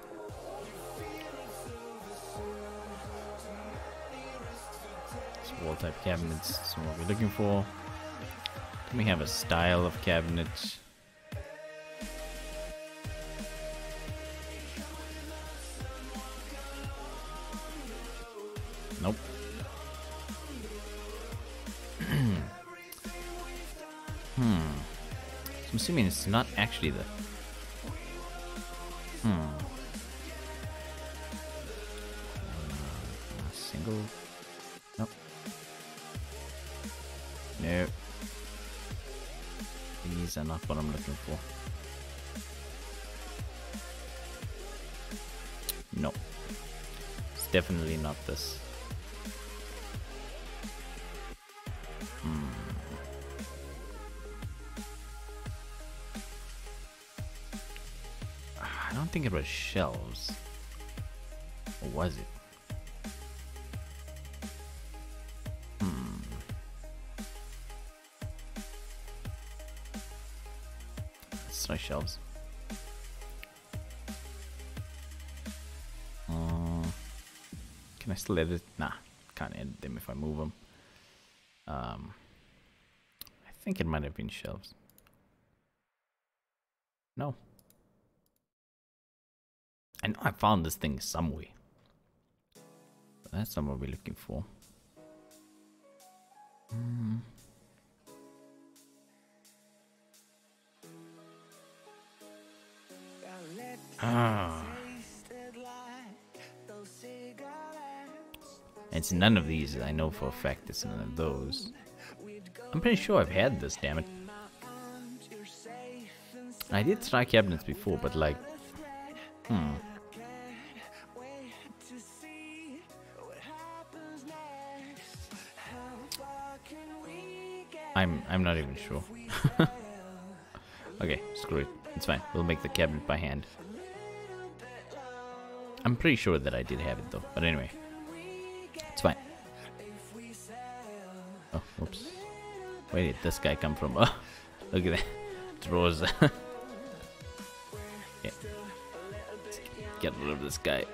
So wall type cabinets is what we're looking for. Then we have a style of cabinet. Nope. So I'm assuming it's not actually the single. Nope. No. These are not what I'm looking for. No. It's definitely not this. I don't think it was shelves. Or was it? Let's try shelves. Can I still edit? Nah, can't edit them if I move them. I think it might have been shelves. No. I know I found this thing somewhere. But that's not what we're looking for. It's none of these. I know for a fact it's none of those. I'm pretty sure I've had this, damn it. I did try cabinets before, but like... I'm not even sure. Okay, screw it. It's fine. We'll make the cabinet by hand. I'm pretty sure that I did have it though. But anyway. It's fine. Oh, whoops. Where did this guy come from? Oh, look at that. Drawers. Yeah. Get rid of this guy.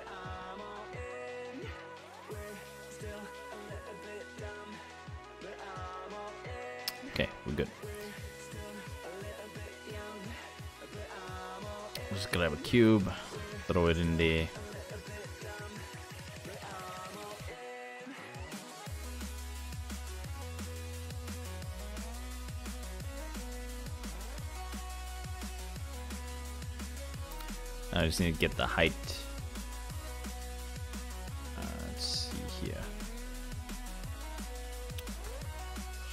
Just grab a cube, throw it in there. I just need to get the height. Let's see here.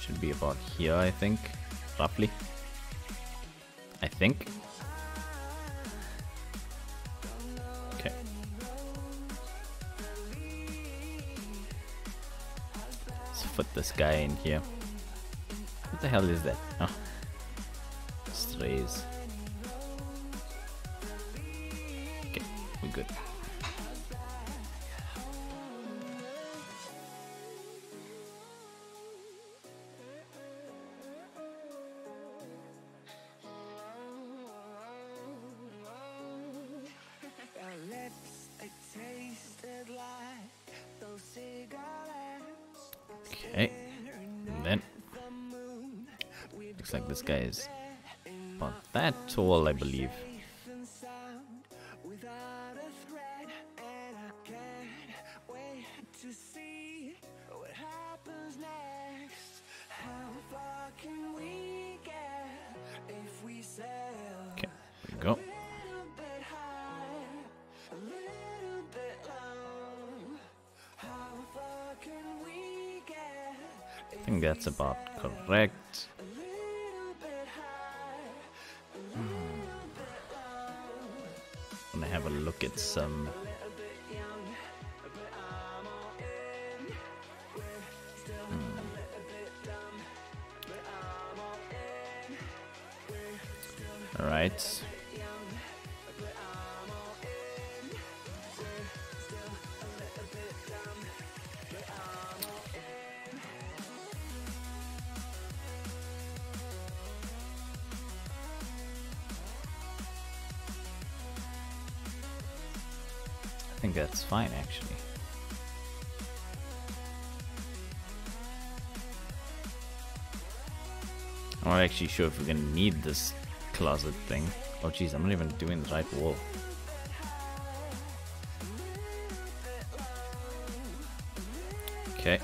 Should be about here, I think, roughly. I think. Okay. Let's put this guy in here. What the hell is that? Oh, strays. Okay, we're good. Okay, and then looks like this guy is about that tall, I believe. Okay, there we go. I think that's about correct. I'm gonna have a look at some. All right. I think that's fine, actually. I'm not actually sure if we're gonna need this closet thing. Oh geez, I'm not even doing the right wall. Okay.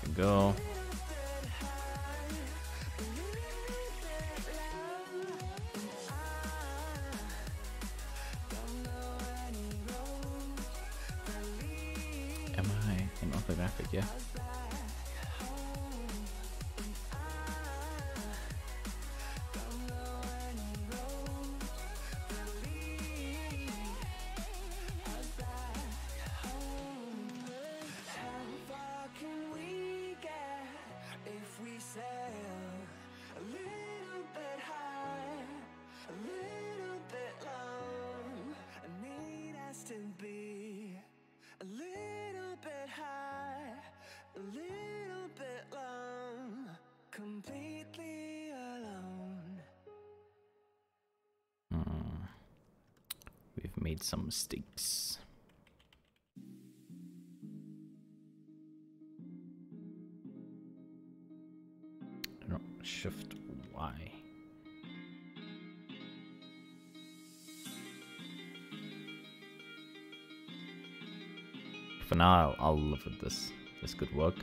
There we go. Am I in orthographic? Yeah. We've made some mistakes. No, Shift Y. For now, I'll live with this. This could work.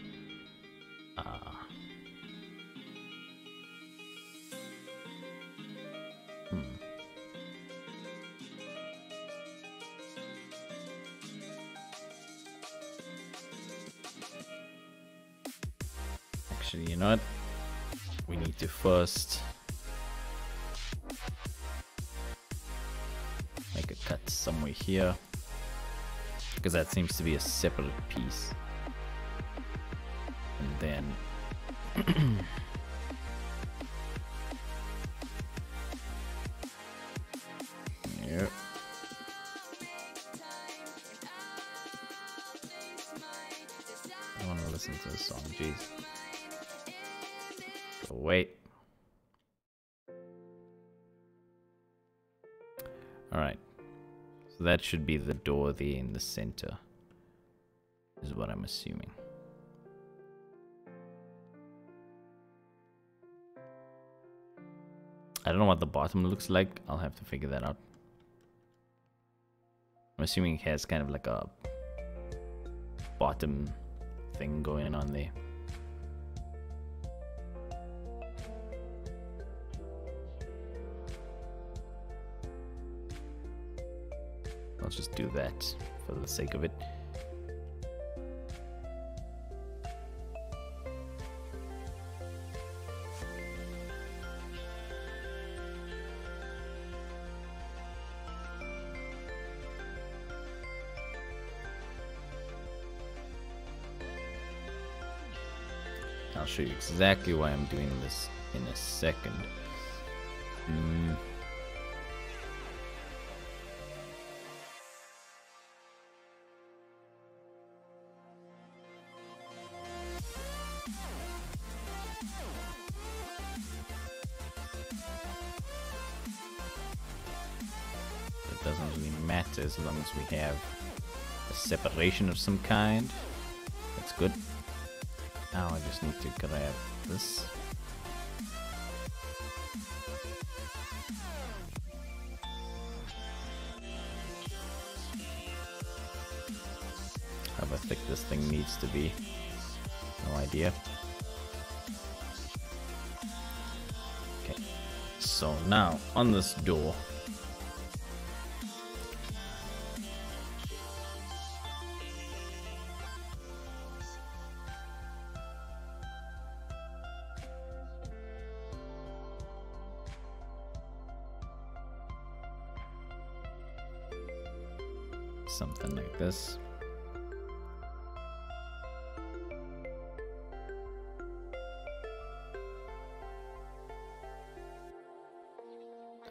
Actually, you know what? We need to first make a cut somewhere here, because that seems to be a separate piece. And then here. I want to listen to this song, jeez. Go wait. Alright. So that should be the door there in the center, is what I'm assuming. I don't know what the bottom looks like. I'll have to figure that out. I'm assuming it has kind of like a bottom thing going on there. I'll just do that for the sake of it. I'll show you exactly why I'm doing this in a second. It doesn't really matter as long as we have a separation of some kind. That's good. Now I just need to grab this. However thick this thing needs to be, no idea. Okay, so now on this door, something like this.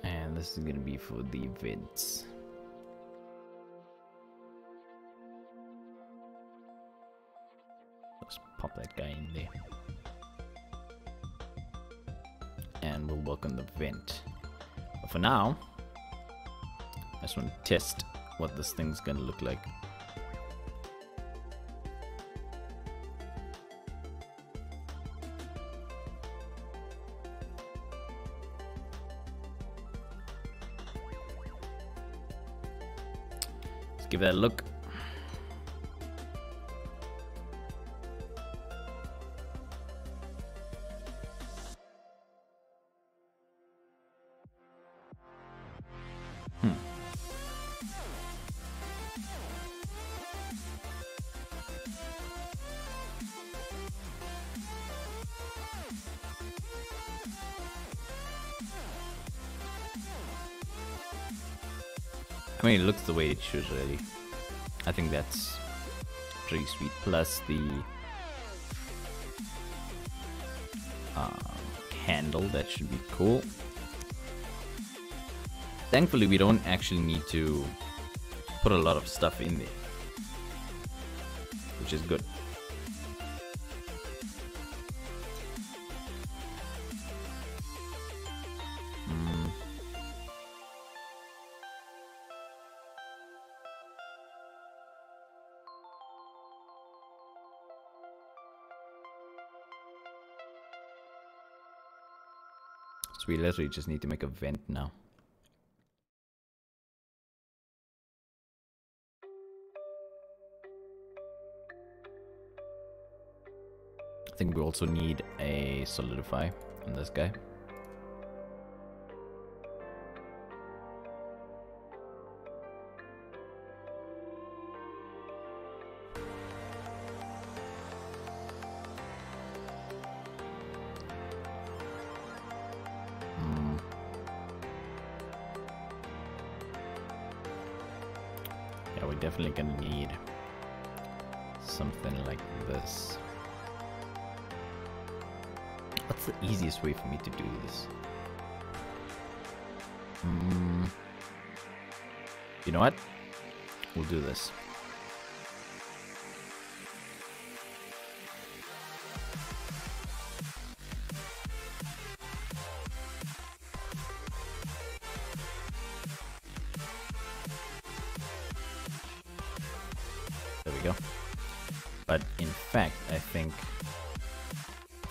And this is gonna be for the vents. Let's pop that guy in there. And we'll work on the vent. But for now, I just want to test what this thing's gonna look like. Let's give that a look. I mean, it looks the way it should, really. I think that's pretty sweet. Plus the handle, that should be cool. Thankfully, we don't actually need to put a lot of stuff in there, which is good. So we literally just need to make a vent now. I think we also need a solidify on this guy. Yeah, we're definitely gonna need something like this. What's the easiest way for me to do this? You know what? We'll do this. There we go. But in fact, I think,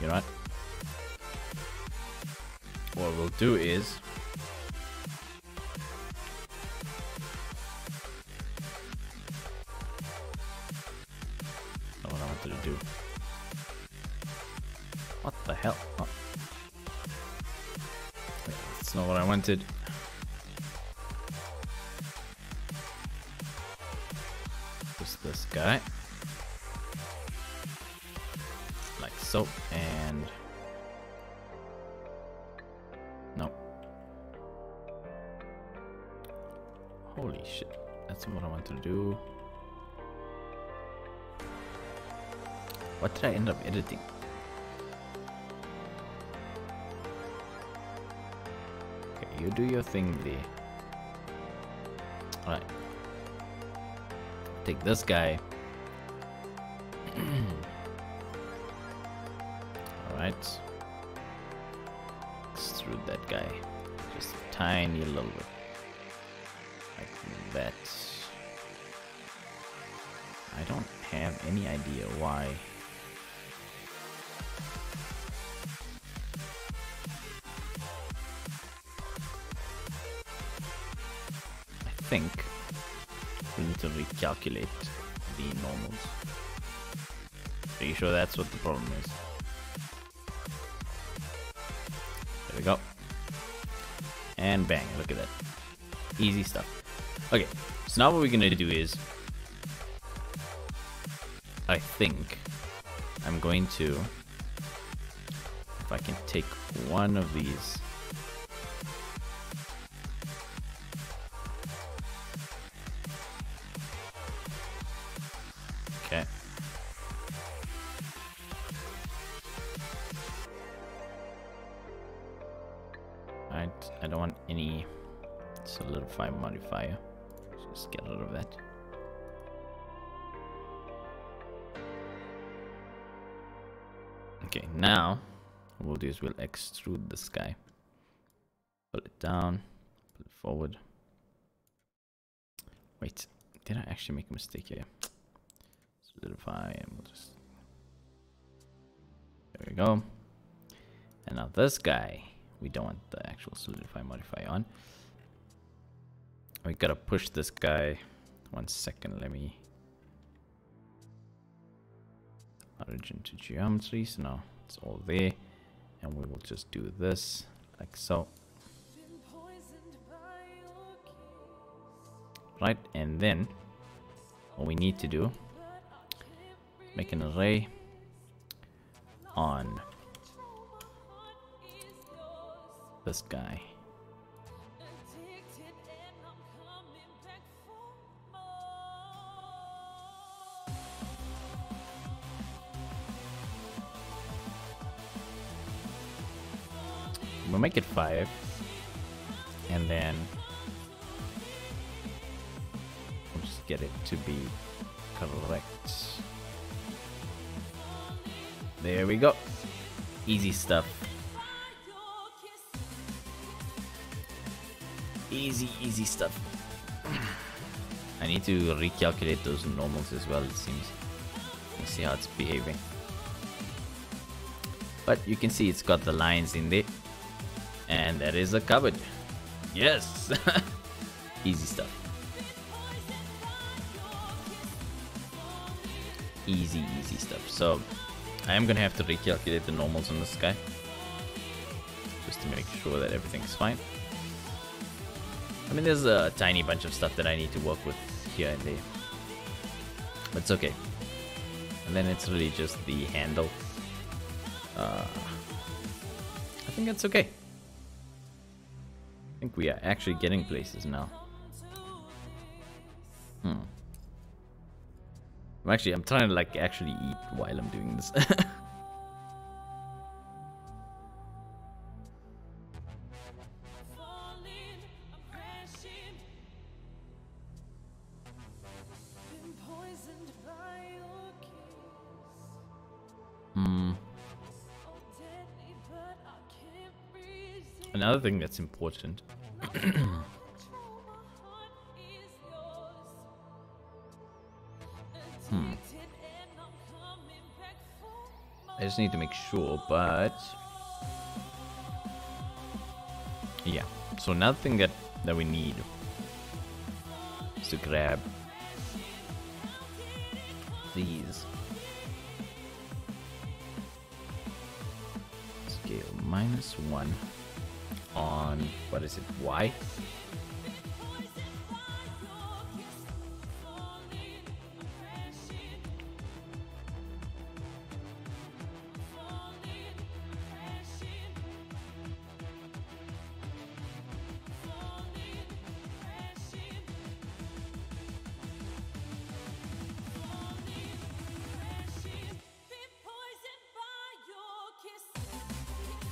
you know what? what we'll do is what I wanted to do. What the hell? Oh. That's not what I wanted. Just this guy. Like so, and no. Holy shit. That's what I wanted to do. What did I end up editing? Okay, you do your thing there. Alright. Take this guy. Alright. Extrude that guy. Just a tiny little bit. Like that. I don't have any idea why. I think we need to recalculate the normals. Are you sure that's what the problem is? There we go. And bang, look at that. Easy stuff. Okay, so now what we're gonna do is, I think I'm going to, if I can take one of these, okay. Alright, I don't want any solidify modifier. Just get rid of that. Okay, now what we'll do is we'll extrude this guy. Pull it down, pull it forward. Wait, did I actually make a mistake here? Solidify, and we'll just... There we go. And now this guy, we don't want the actual solidify modifier on. We gotta push this guy. 1 second, let me... Origin to geometry, so now it's all there. And we will just do this, like so. Right, and then what we need to do, make an array on this guy. We'll make it 5, and then we'll just get it to be correct. There we go. Easy stuff. Easy stuff. I need to recalculate those normals as well, it seems. Let's see how it's behaving. But you can see it's got the lines in there. And that is a cupboard. Yes! Easy stuff. Easy stuff. So, I am gonna have to recalculate the normals on this guy. Just to make sure that everything's fine. I mean, there's a tiny bunch of stuff that I need to work with here and there. But it's okay. And then it's really just the handle. I think that's okay. I think we are actually getting places now. I'm trying to like actually eat while I'm doing this. Another thing that's important. I just need to make sure, but Yeah. So another thing that we need is to grab these. Scale -1 on, what is it, Y?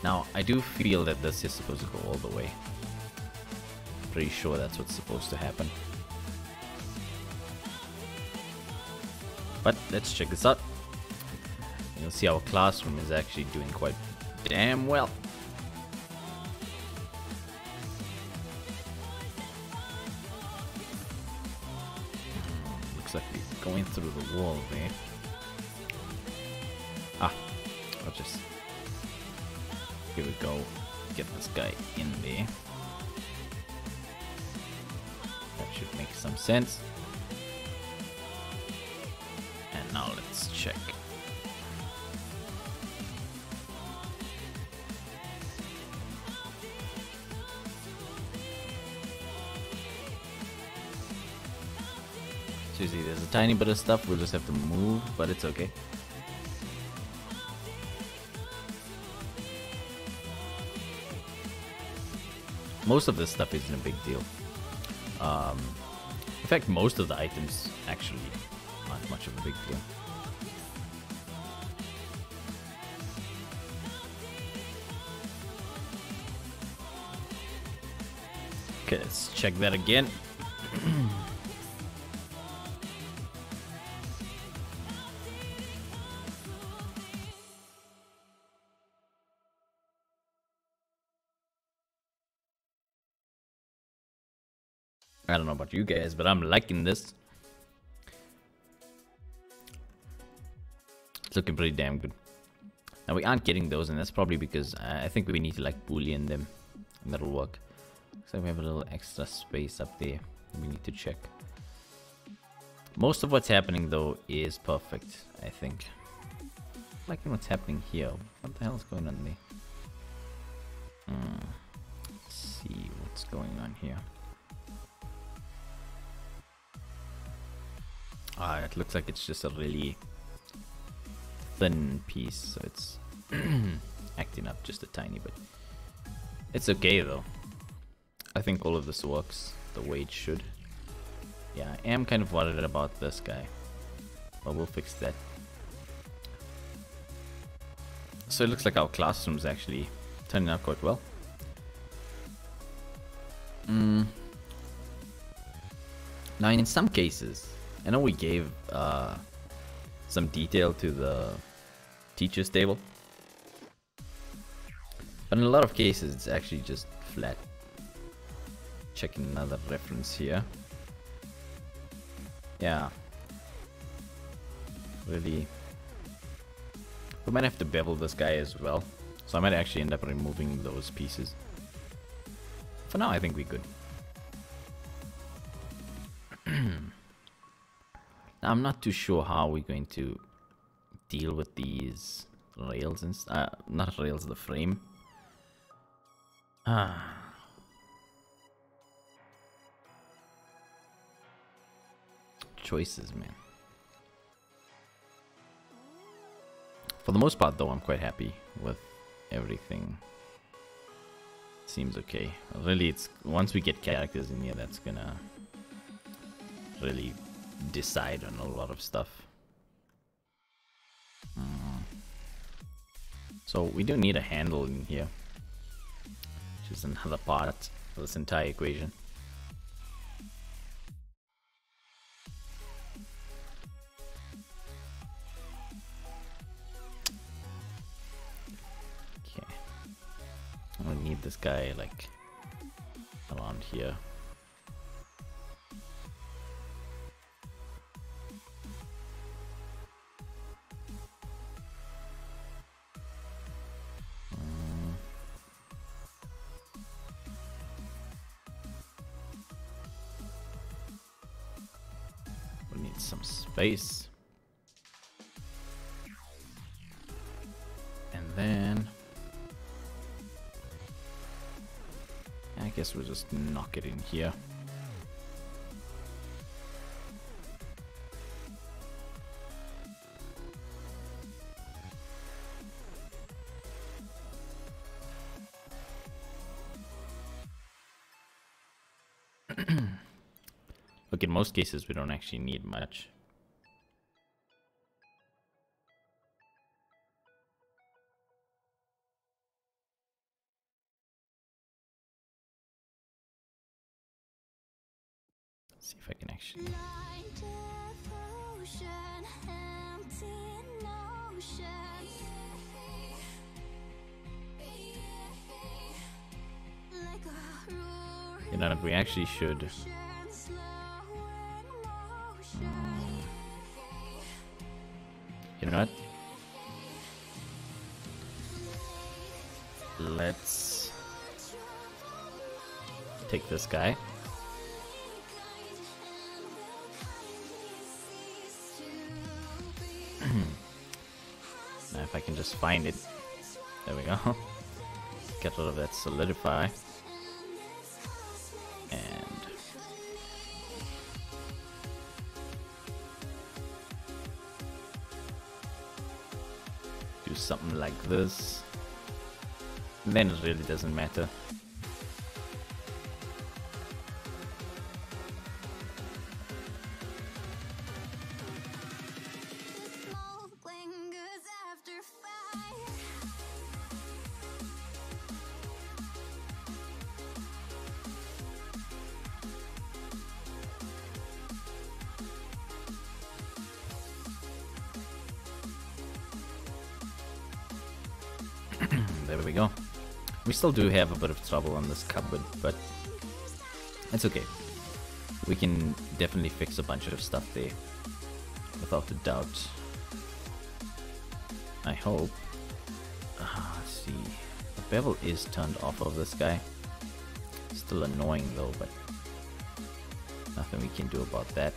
Now, I do feel that this is supposed to go all the way. Pretty sure that's what's supposed to happen. But let's check this out. You'll see our classroom is actually doing quite damn well. Looks like we're going through the wall there. Ah, I'll just... Here we go. Get this guy in there. That should make some sense. And now let's check. So you see, there's a tiny bit of stuff we'll just have to move, but it's okay. Most of this stuff isn't a big deal. In fact, most of the items actually aren't much of a big deal. Okay, let's check that again. I don't know about you guys, but I'm liking this. It's looking pretty damn good. Now we aren't getting those, and that's probably because I think we need to like boolean them, and that'll work. Looks like we have a little extra space up there. We need to check. Most of what's happening though is perfect, I think. Liking what's happening here. What the hell is going on there? Let's see what's going on here. It looks like it's just a really thin piece, so it's acting up just a tiny bit. It's okay though. I think all of this works the way it should. Yeah, I am kind of worried about this guy, but we'll fix that. So it looks like our classroom's actually turning out quite well. Now in some cases, I know we gave some detail to the teacher's table, but in a lot of cases it's actually just flat. Checking another reference here. Yeah. Really. We might have to bevel this guy as well, so I might actually end up removing those pieces. For now, I think we're good. I'm not too sure how we're going to deal with these rails and not rails, the frame. Choices, man. For the most part though, I'm quite happy with everything. Seems okay. Really, it's once we get characters in here that's gonna really decide on a lot of stuff. So we do need a handle in here, which is another part of this entire equation. Okay, I need this guy like around here. Need some space. And then I guess we'll just knock it in here. Look, in most cases we don't actually need much. Let's see if I can actually. You know what, we actually should. You know what? Let's take this guy. Now if I can just find it. There we go. Get rid of that solidify. And do something like this. And then it really doesn't matter. There we go. We still do have a bit of trouble on this cupboard, but it's okay. We can definitely fix a bunch of stuff there, without a doubt. I hope. Let's see. The bevel is turned off of this guy. Still annoying though, but nothing we can do about that.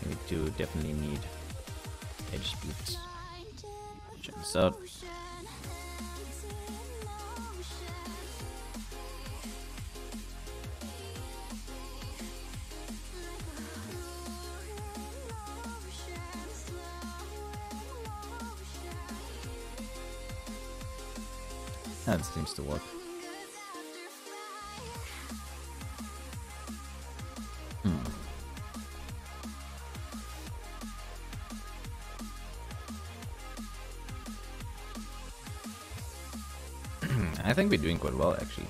We do definitely need edge splits. Check this out. That seems to work. I think we're doing quite well, actually.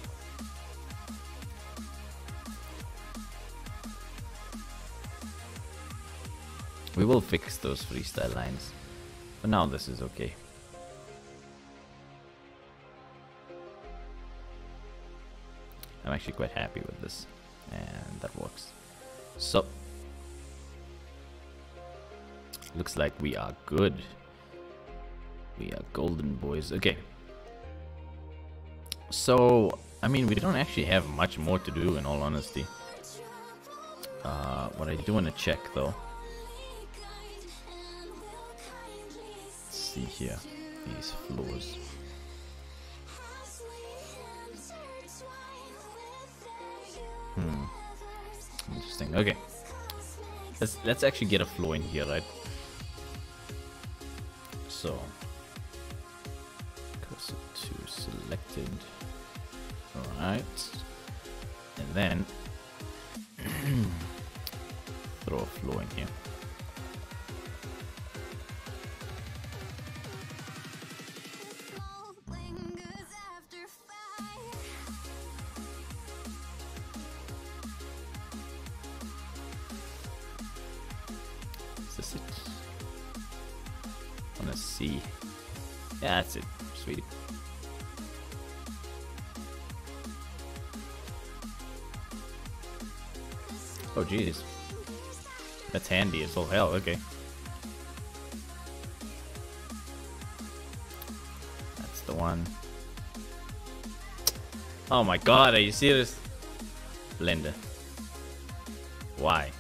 We will fix those freestyle lines. But now this is okay. I'm actually quite happy with this, and that works. So, looks like we are good. We are golden boys. Okay. So, I mean, we don't actually have much more to do, in all honesty. What I do want to check, though. Let's see here. These floors. Interesting. Okay. Let's actually get a floor in here, right? So, cursor to selected. Alright. And then throw a floor in here. Is this it? I wanna see. Yeah, that's it. Sweet. Oh jeez. That's handy as all hell, okay. That's the one. Oh my god, are you serious? Blender. Why?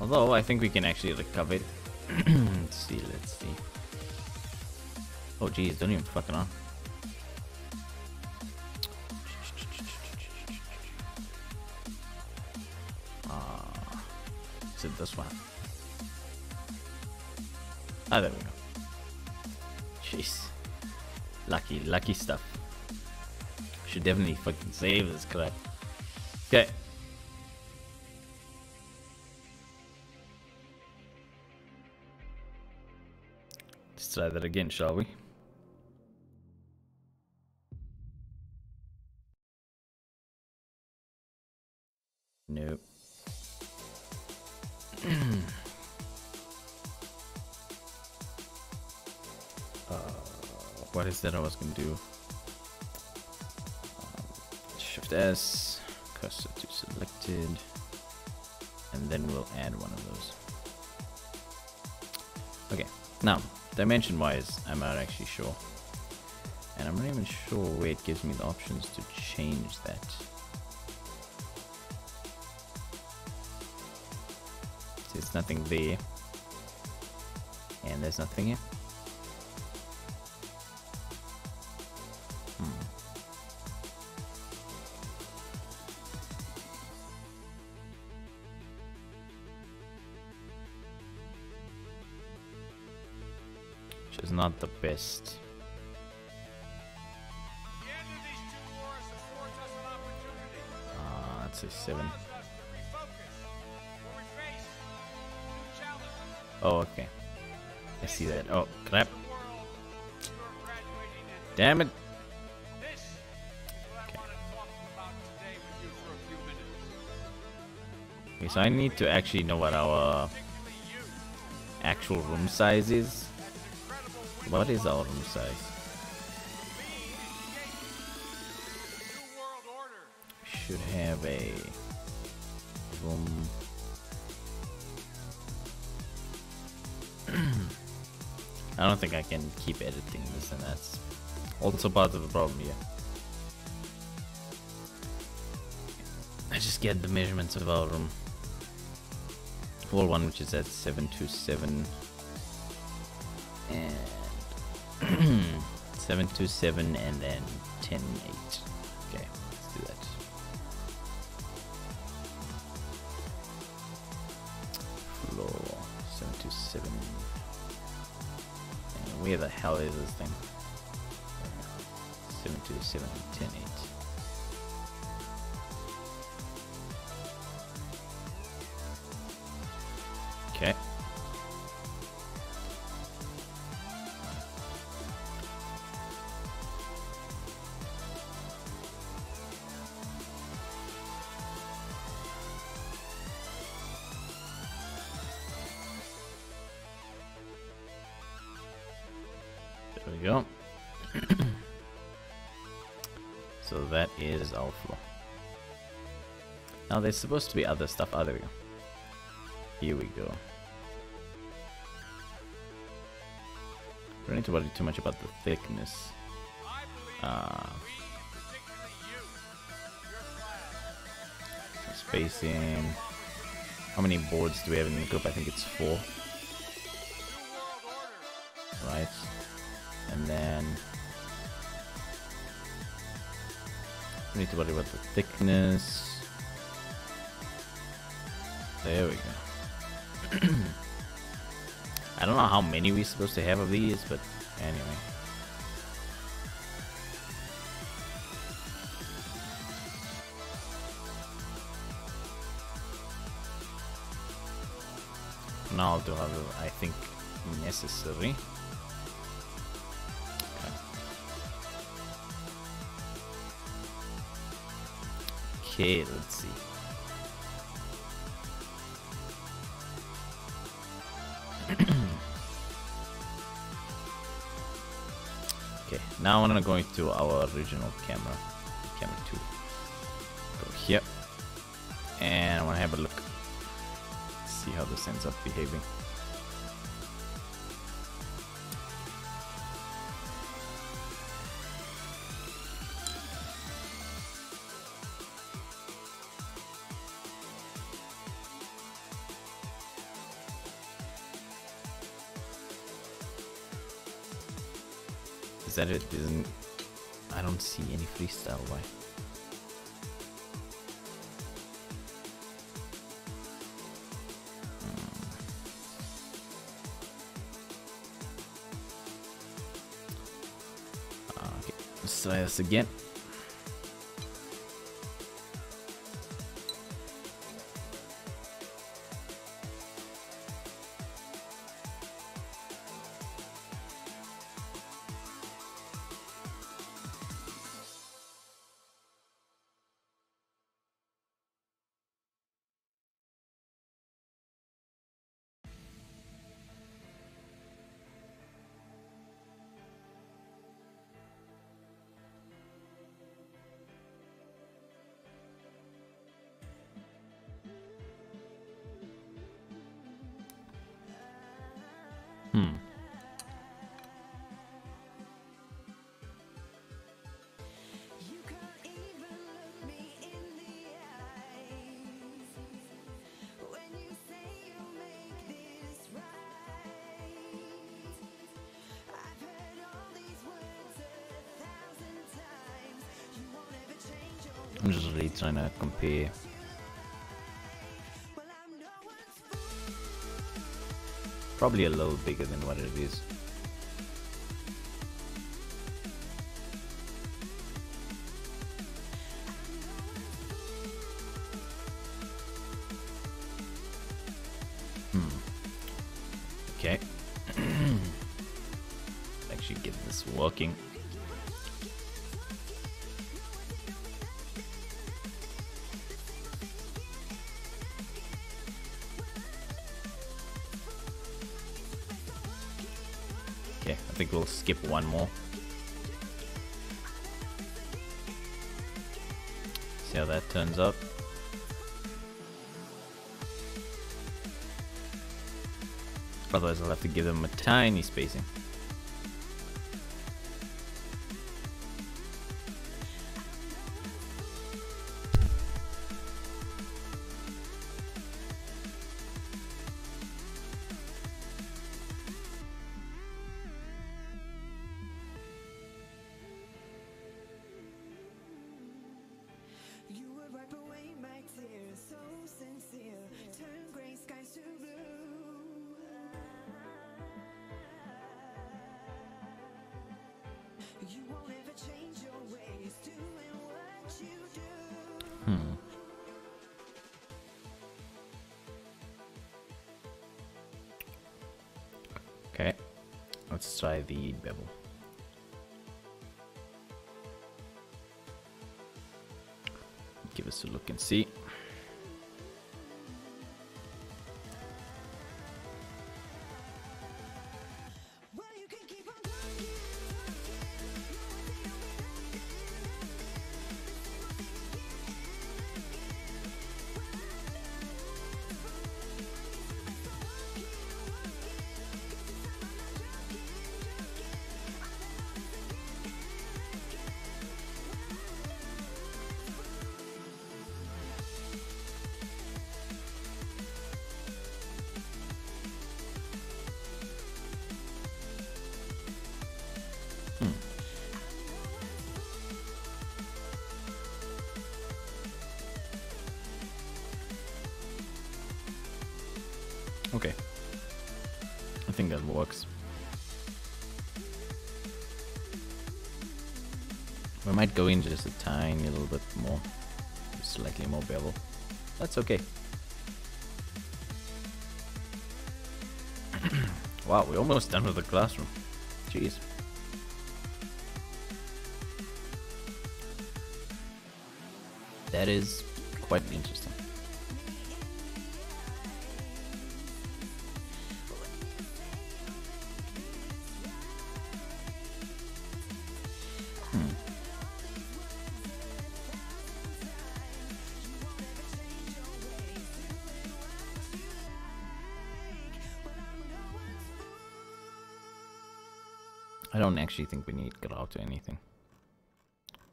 Although I think we can actually recover it. Let's see. Oh geez, don't even fucking on. Is it this one? Ah, there we go. Jeez. Lucky stuff. Should definitely fucking save this crap. Okay. Let's try that again, shall we? Nope. What is that I was gonna do? Shift S, cursor to selected, and then we'll add one of those. Okay, now dimension wise, I'm not actually sure, and I'm not even sure where it gives me the options to change that. See, there's nothing there, and there's nothing here. Which is not the best. That's a 7. Oh, okay. I see that. Oh, crap. Damn it. Okay, so I need to actually know what our actual room size is. What is our room size? Should have a room. I don't think I can keep editing this, and that's also part of the problem here. I just get the measurements of our room. Whole one, which is at 727 and 727 and then 10.8. Okay, let's do that. Floor 727. And where the hell is this thing? 727 and 10.8. Okay. There we go. So that is our floor. Now there's supposed to be other stuff. Oh, there we go. Here we go. Don't need to worry too much about the thickness. Spacing. How many boards do we have in the group? I think it's 4. Right. And then we need to worry about the thickness. There we go. I don't know how many we're supposed to have of these, but anyway. Now I'll do whatever I think necessary. Okay, let's see. Okay, now I'm gonna go into our original camera, camera 2. Go here, and I wanna have a look. See how this ends up behaving. Is that it? Isn't... I don't see any freestyle. Why? Okay, let's try this again. I'm just really trying to compare. Probably a little bigger than what it is. Okay. Actually get this working. Okay, I think we'll skip one more. See how that turns out. Otherwise I'll have to give them a tiny spacing. You won't ever change your ways, doing what you do. Okay, let's try the bevel. Give us a look and see. Okay, I think that works. We might go in just a tiny little bit more, slightly more bevel. That's okay. Wow, we're almost done with the classroom. Jeez. That is quite interesting. I don't actually think we need grout or anything.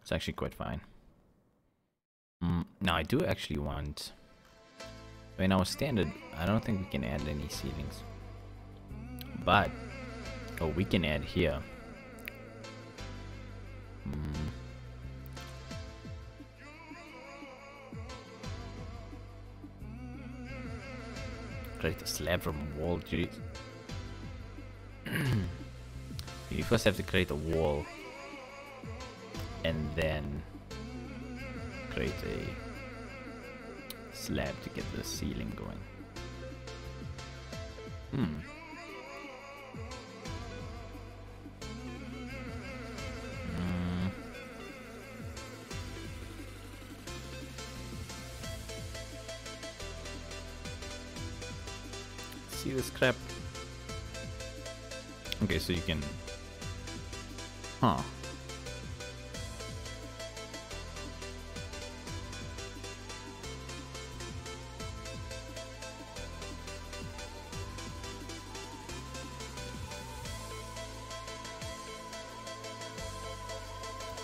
It's actually quite fine. Now I do actually want... In our standard, I don't think we can add any ceilings. But, oh, we can add here. create a slab from a wall. Jeez. You first have to create a wall and then create a slab to get the ceiling going. See this crap? Okay, so you can... Huh.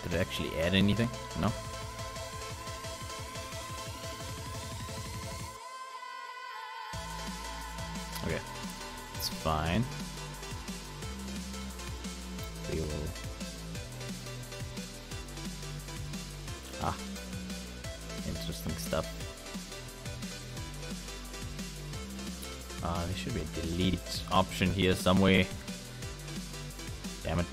Did it actually add anything? No? Okay, it's fine. We will... Ah, interesting stuff. There should be a delete option here somewhere. Damn it.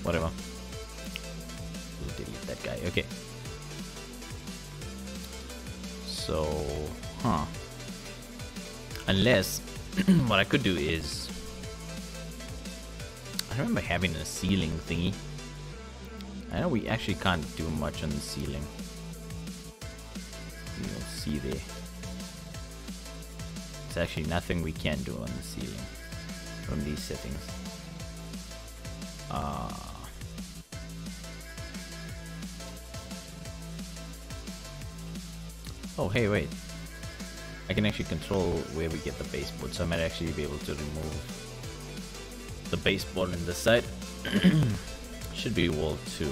Whatever. We'll delete that guy. Okay. So, huh. Unless, what I could do is... I remember having a ceiling thingy. I know we actually can't do much on the ceiling. You'll see there. There's actually nothing we can do on the ceiling from these settings. Oh, hey, wait. I can actually control where we get the baseboard, so I might actually be able to remove the baseboard on this side. Should be wall 2.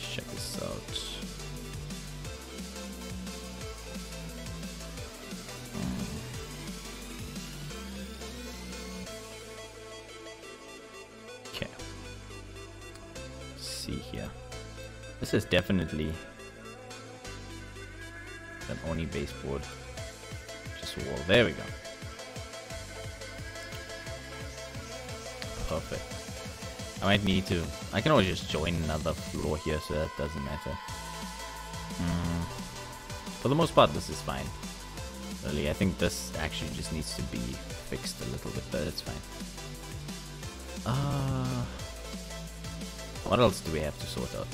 Check this out. Okay. See here. This is definitely an Oni baseboard. Just a wall. There we go. Perfect. I might need to... I can always just join another floor here, so that doesn't matter. For the most part, this is fine. Really, I think this actually just needs to be fixed a little bit, but it's fine. What else do we have to sort out?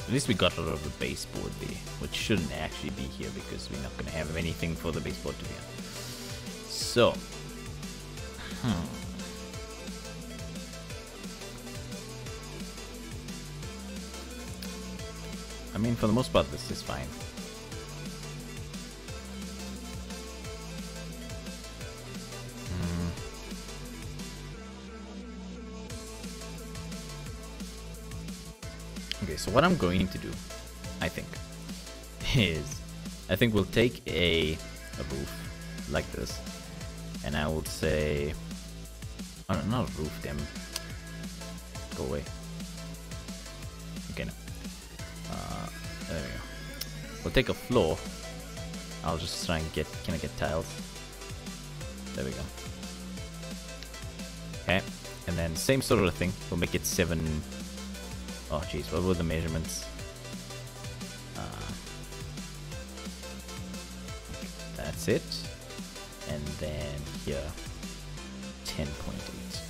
At least we got rid of the baseboard there, which shouldn't actually be here because we're not going to have anything for the baseboard to be on. So, I mean, for the most part, this is fine. Okay, so what I'm going to do, I think, is I think we'll take a roof like this, and I will say, oh, no, not a roof, damn, go away. Okay, no. There we go. We'll take a floor. I'll just try and get, can I get tiles? There we go. Okay, and then same sort of thing. We'll make it 7. Oh jeez, what were the measurements? That's it. And then here, 10.8.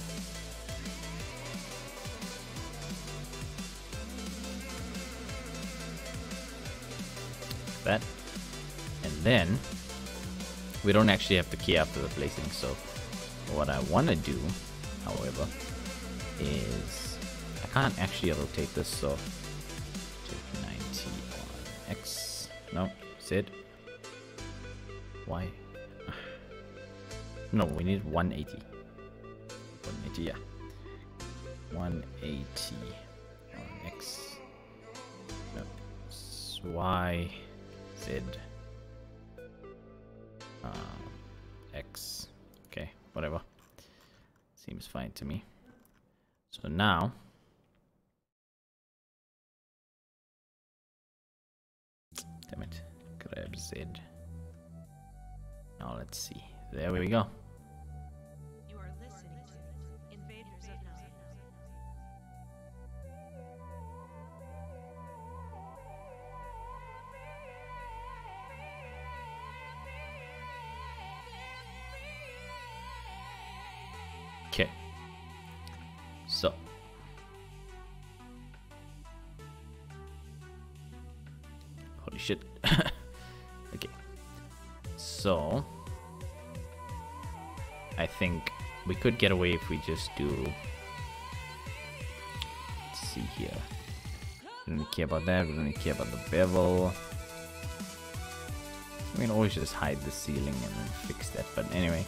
That. And then, we don't actually have to key after the placing, so what I want to do, however, is I can't actually rotate this, so take 90 on X. No, Z. Y. No, we need 180. 180, yeah. 180 on X. No, Y, Z. X. Okay, whatever. fine to me. So now, damn it, grab Z. Now let's see. There we go. You are listening to Invaders of Nine. Okay. So. Holy shit. Okay. So. I think we could get away if we just do. Let's see here. We don't really care about that. We don't really care about the bevel. We can always just hide the ceiling and then fix that. But anyway.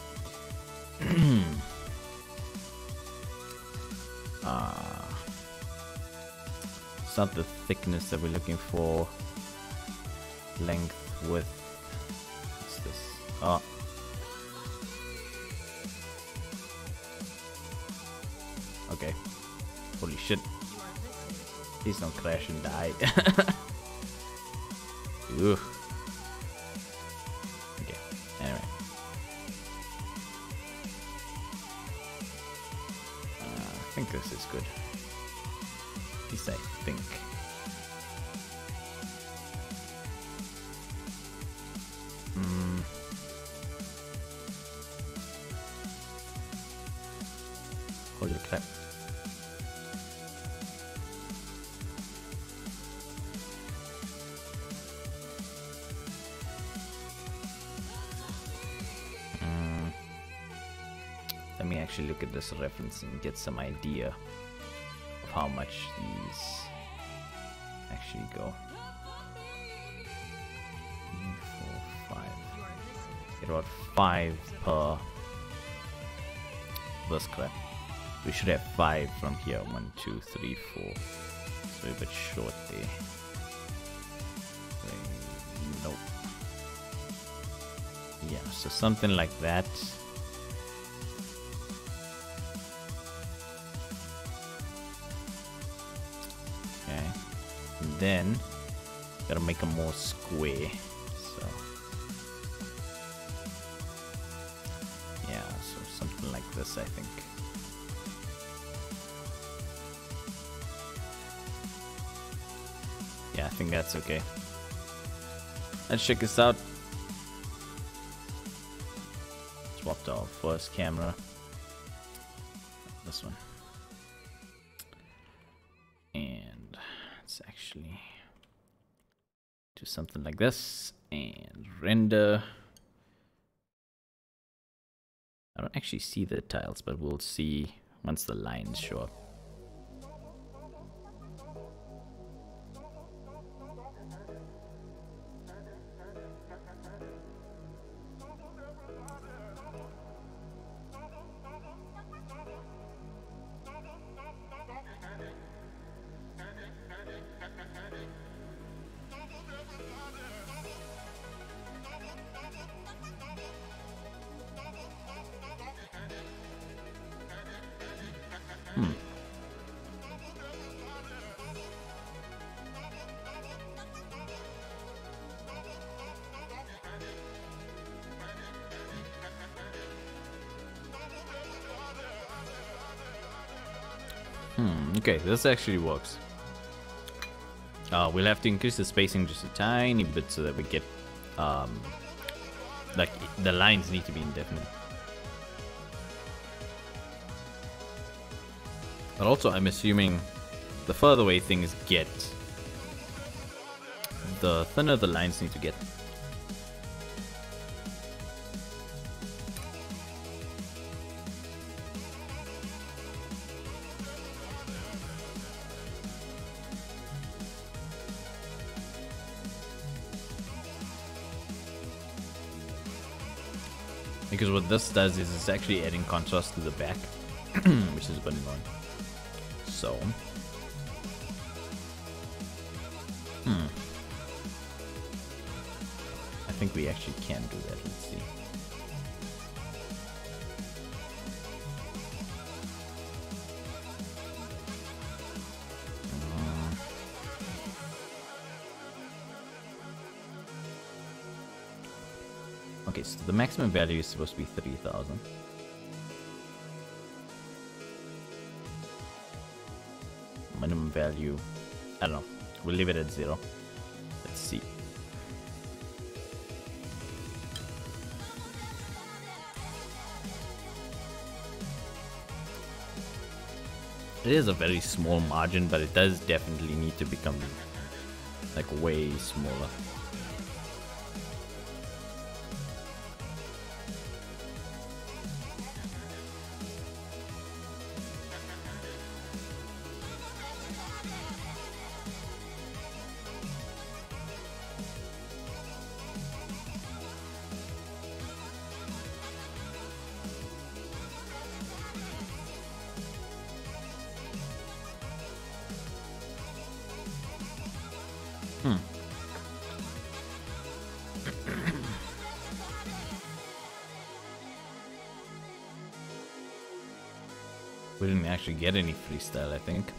It's not the thickness that we're looking for. Length, width. What's this? Oh. Okay. Holy shit. Please don't crash and die. Ugh. Okay. Anyway. I think this is good. At least I think. Holy crap. Let me actually look at this reference and get some idea of how much these actually go. 3, 4, 5. Get about 5 per this crap. We should have 5 from here. 1, 2, 3, 4. So a bit short there. Nope. Yeah, so something like that. Okay. And then gotta make them more square. So yeah, so something like this, I think. Yeah, I think that's okay. Let's check this out. Swapped our first camera. This one. And let's actually do something like this and render. I don't actually see the tiles, but we'll see once the lines show up. Okay, this actually works. We'll have to increase the spacing just a tiny bit so that we get, like, the lines need to be indefinite. But also, I'm assuming the further away things get, the thinner the lines need to get. Because what this does is it's actually adding contrast to the back, which is a bit annoying. So, I think we actually can do that. Let's see. Okay, so the maximum value is supposed to be 3,000. Minimum value, I don't know. We'll leave it at 0. Let's see. It is a very small margin, but it does definitely need to become like way smaller. We didn't actually get any freestyle, I think.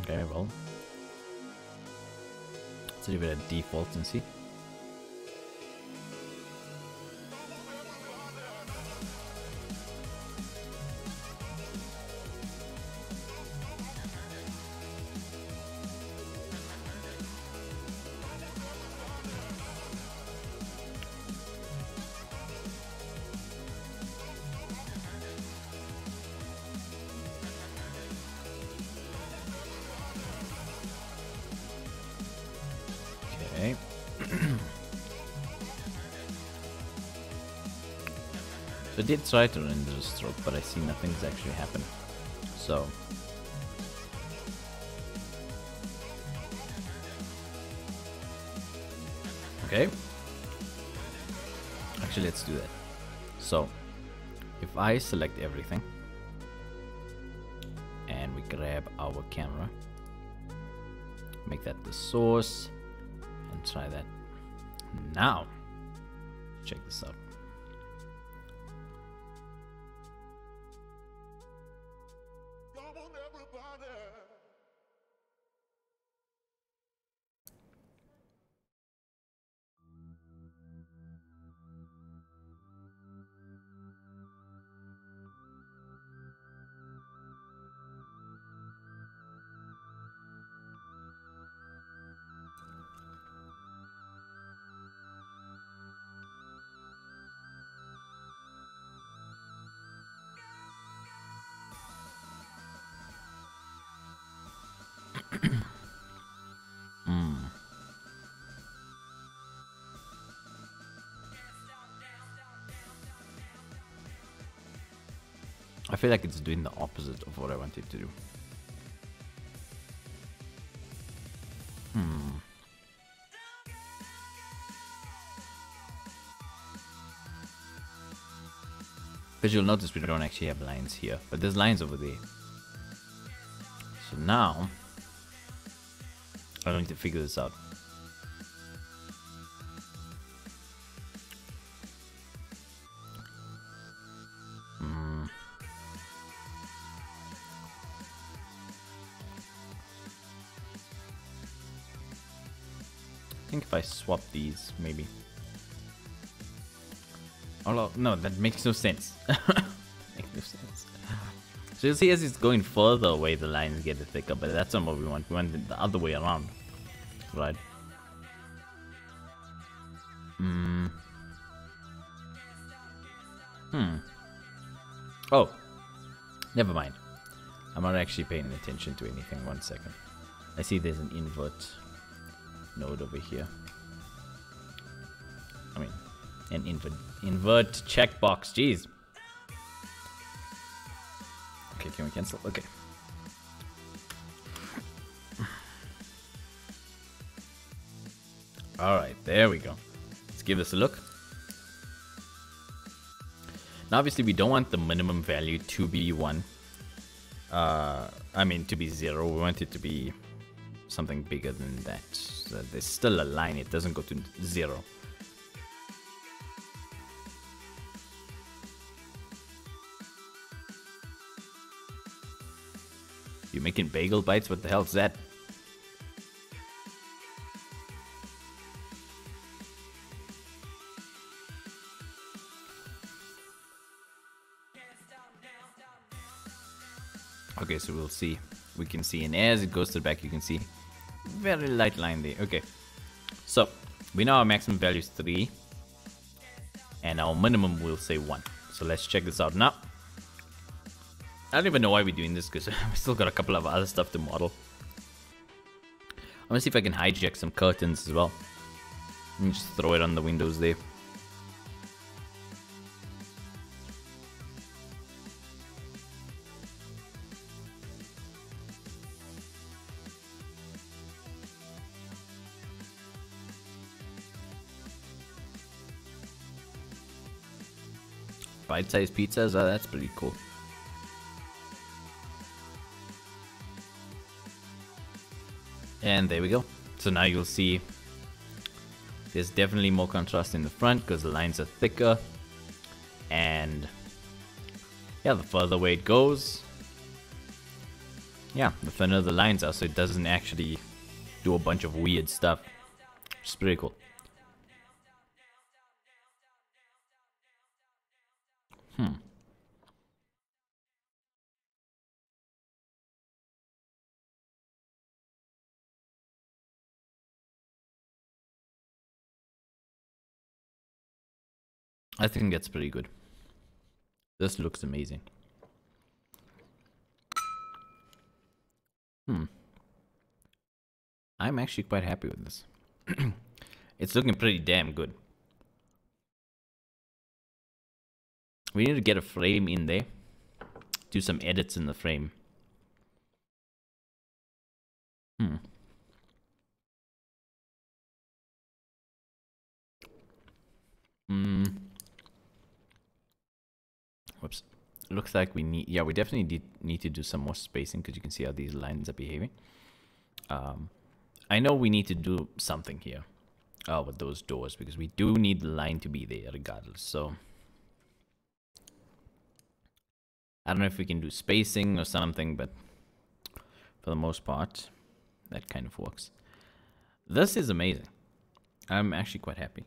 Okay, well. Let's leave it at default and see. Okay. So I did try to render the stroke, but I see nothing's actually happened. So okay. Actually, let's do that. So if I select everything and we grab our camera, make that the source, and try that. Now, check this out. I feel like it's doing the opposite of what I wanted to do. Because you'll notice we don't actually have lines here, but there's lines over there. So now, I don't need to figure this out. I think if I swap these, maybe. Oh no, that makes no sense. Makes no sense. So you'll see as it's going further away, the lines get thicker, but that's not what we want. We want it the other way around, right? Oh, never mind. I'm not actually paying attention to anything. 1 second. I see there's an invert node over here. I mean, an invert checkbox. Jeez. Okay, can we cancel? Okay. All right, there we go. Let's give this a look. Now, obviously, we don't want the minimum value to be 1. I mean, to be 0. We want it to be something bigger than that. So there's still a line. It doesn't go to 0. You making bagel bites? What the hell is that? Okay, so we'll see. We can see, and as it goes to the back, you can see very light line there. Okay, so we know our maximum value is 3, and our minimum will say 1. So let's check this out now. I don't even know why we're doing this, because we still got a couple of other stuff to model. I'm gonna see if I can hijack some curtains as well. And just throw it on the windows there. Bite-sized pizzas, oh, that's pretty cool. And there we go. So now you'll see there's definitely more contrast in the front because the lines are thicker. And yeah, the further away it goes, yeah, the thinner the lines are, so it doesn't actually do a bunch of weird stuff. Which is pretty cool. I think that's pretty good. This looks amazing. I'm actually quite happy with this. It's looking pretty damn good. We need to get a frame in there. Do some edits in the frame. Whoops. Looks like we need... Yeah, we definitely need to do some more spacing because you can see how these lines are behaving. I know we need to do something here with those doors because we do need the line to be there regardless. So I don't know if we can do spacing or something, but for the most part, that kind of works. This is amazing. I'm actually quite happy.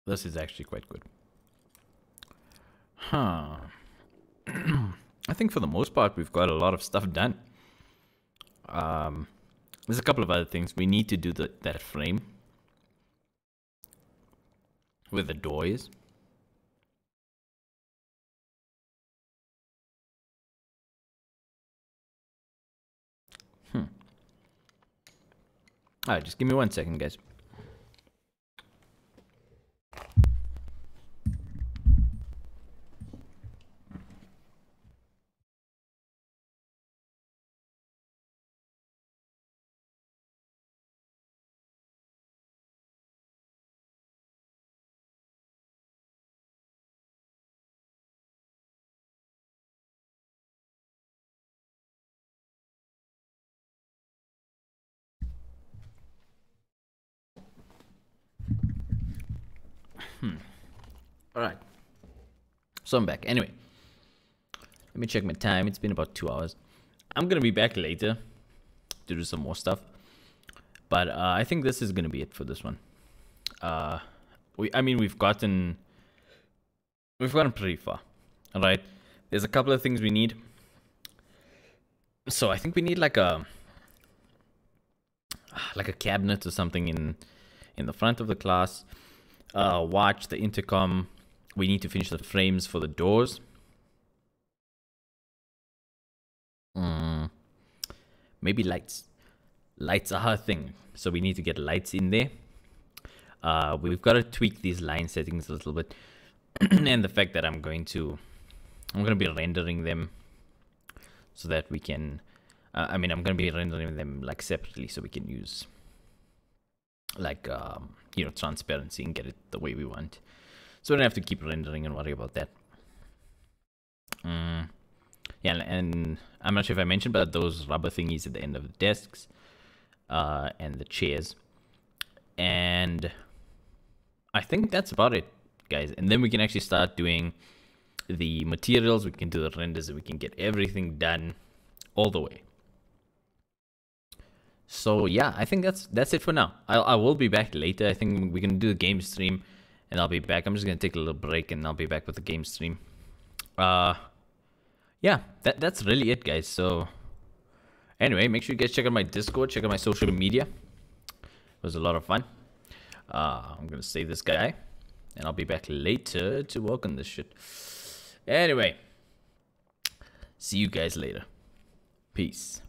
This is actually quite good. Huh. I think for the most part, we've got a lot of stuff done. There's a couple of other things. We need to do that frame where the door is. Alright, just give me 1 second, guys. Alright. So I'm back. Anyway, let me check my time. It's been about 2 hours. I'm going to be back later to do some more stuff. But I think this is going to be it for this one. We've gotten pretty far. Alright. There's a couple of things we need. So I think we need like a cabinet or something in the front of the class. Watch, the intercom. We need to finish the frames for the doors. Maybe lights. Lights are our thing, so we need to get lights in there. We've got to tweak these line settings a little bit, and the fact that I'm going to be rendering them so that we can. I'm going to be rendering them like separately, so we can use like transparency and get it the way we want. So we don't have to keep rendering and worry about that. Yeah, and I'm not sure if I mentioned, but those rubber thingies at the end of the desks and the chairs. And I think that's about it, guys. And then we can actually start doing the materials, we can do the renders, and we can get everything done all the way. So yeah, I think that's it for now. I will be back later. I think we're gonna do the game stream, and I'll be back. I'm just gonna take a little break, and I'll be back with the game stream. Yeah, that's really it, guys. So anyway, make sure you guys check out my Discord, check out my social media. It was a lot of fun. I'm gonna save this guy, and I'll be back later to work on this shit. Anyway, see you guys later. Peace.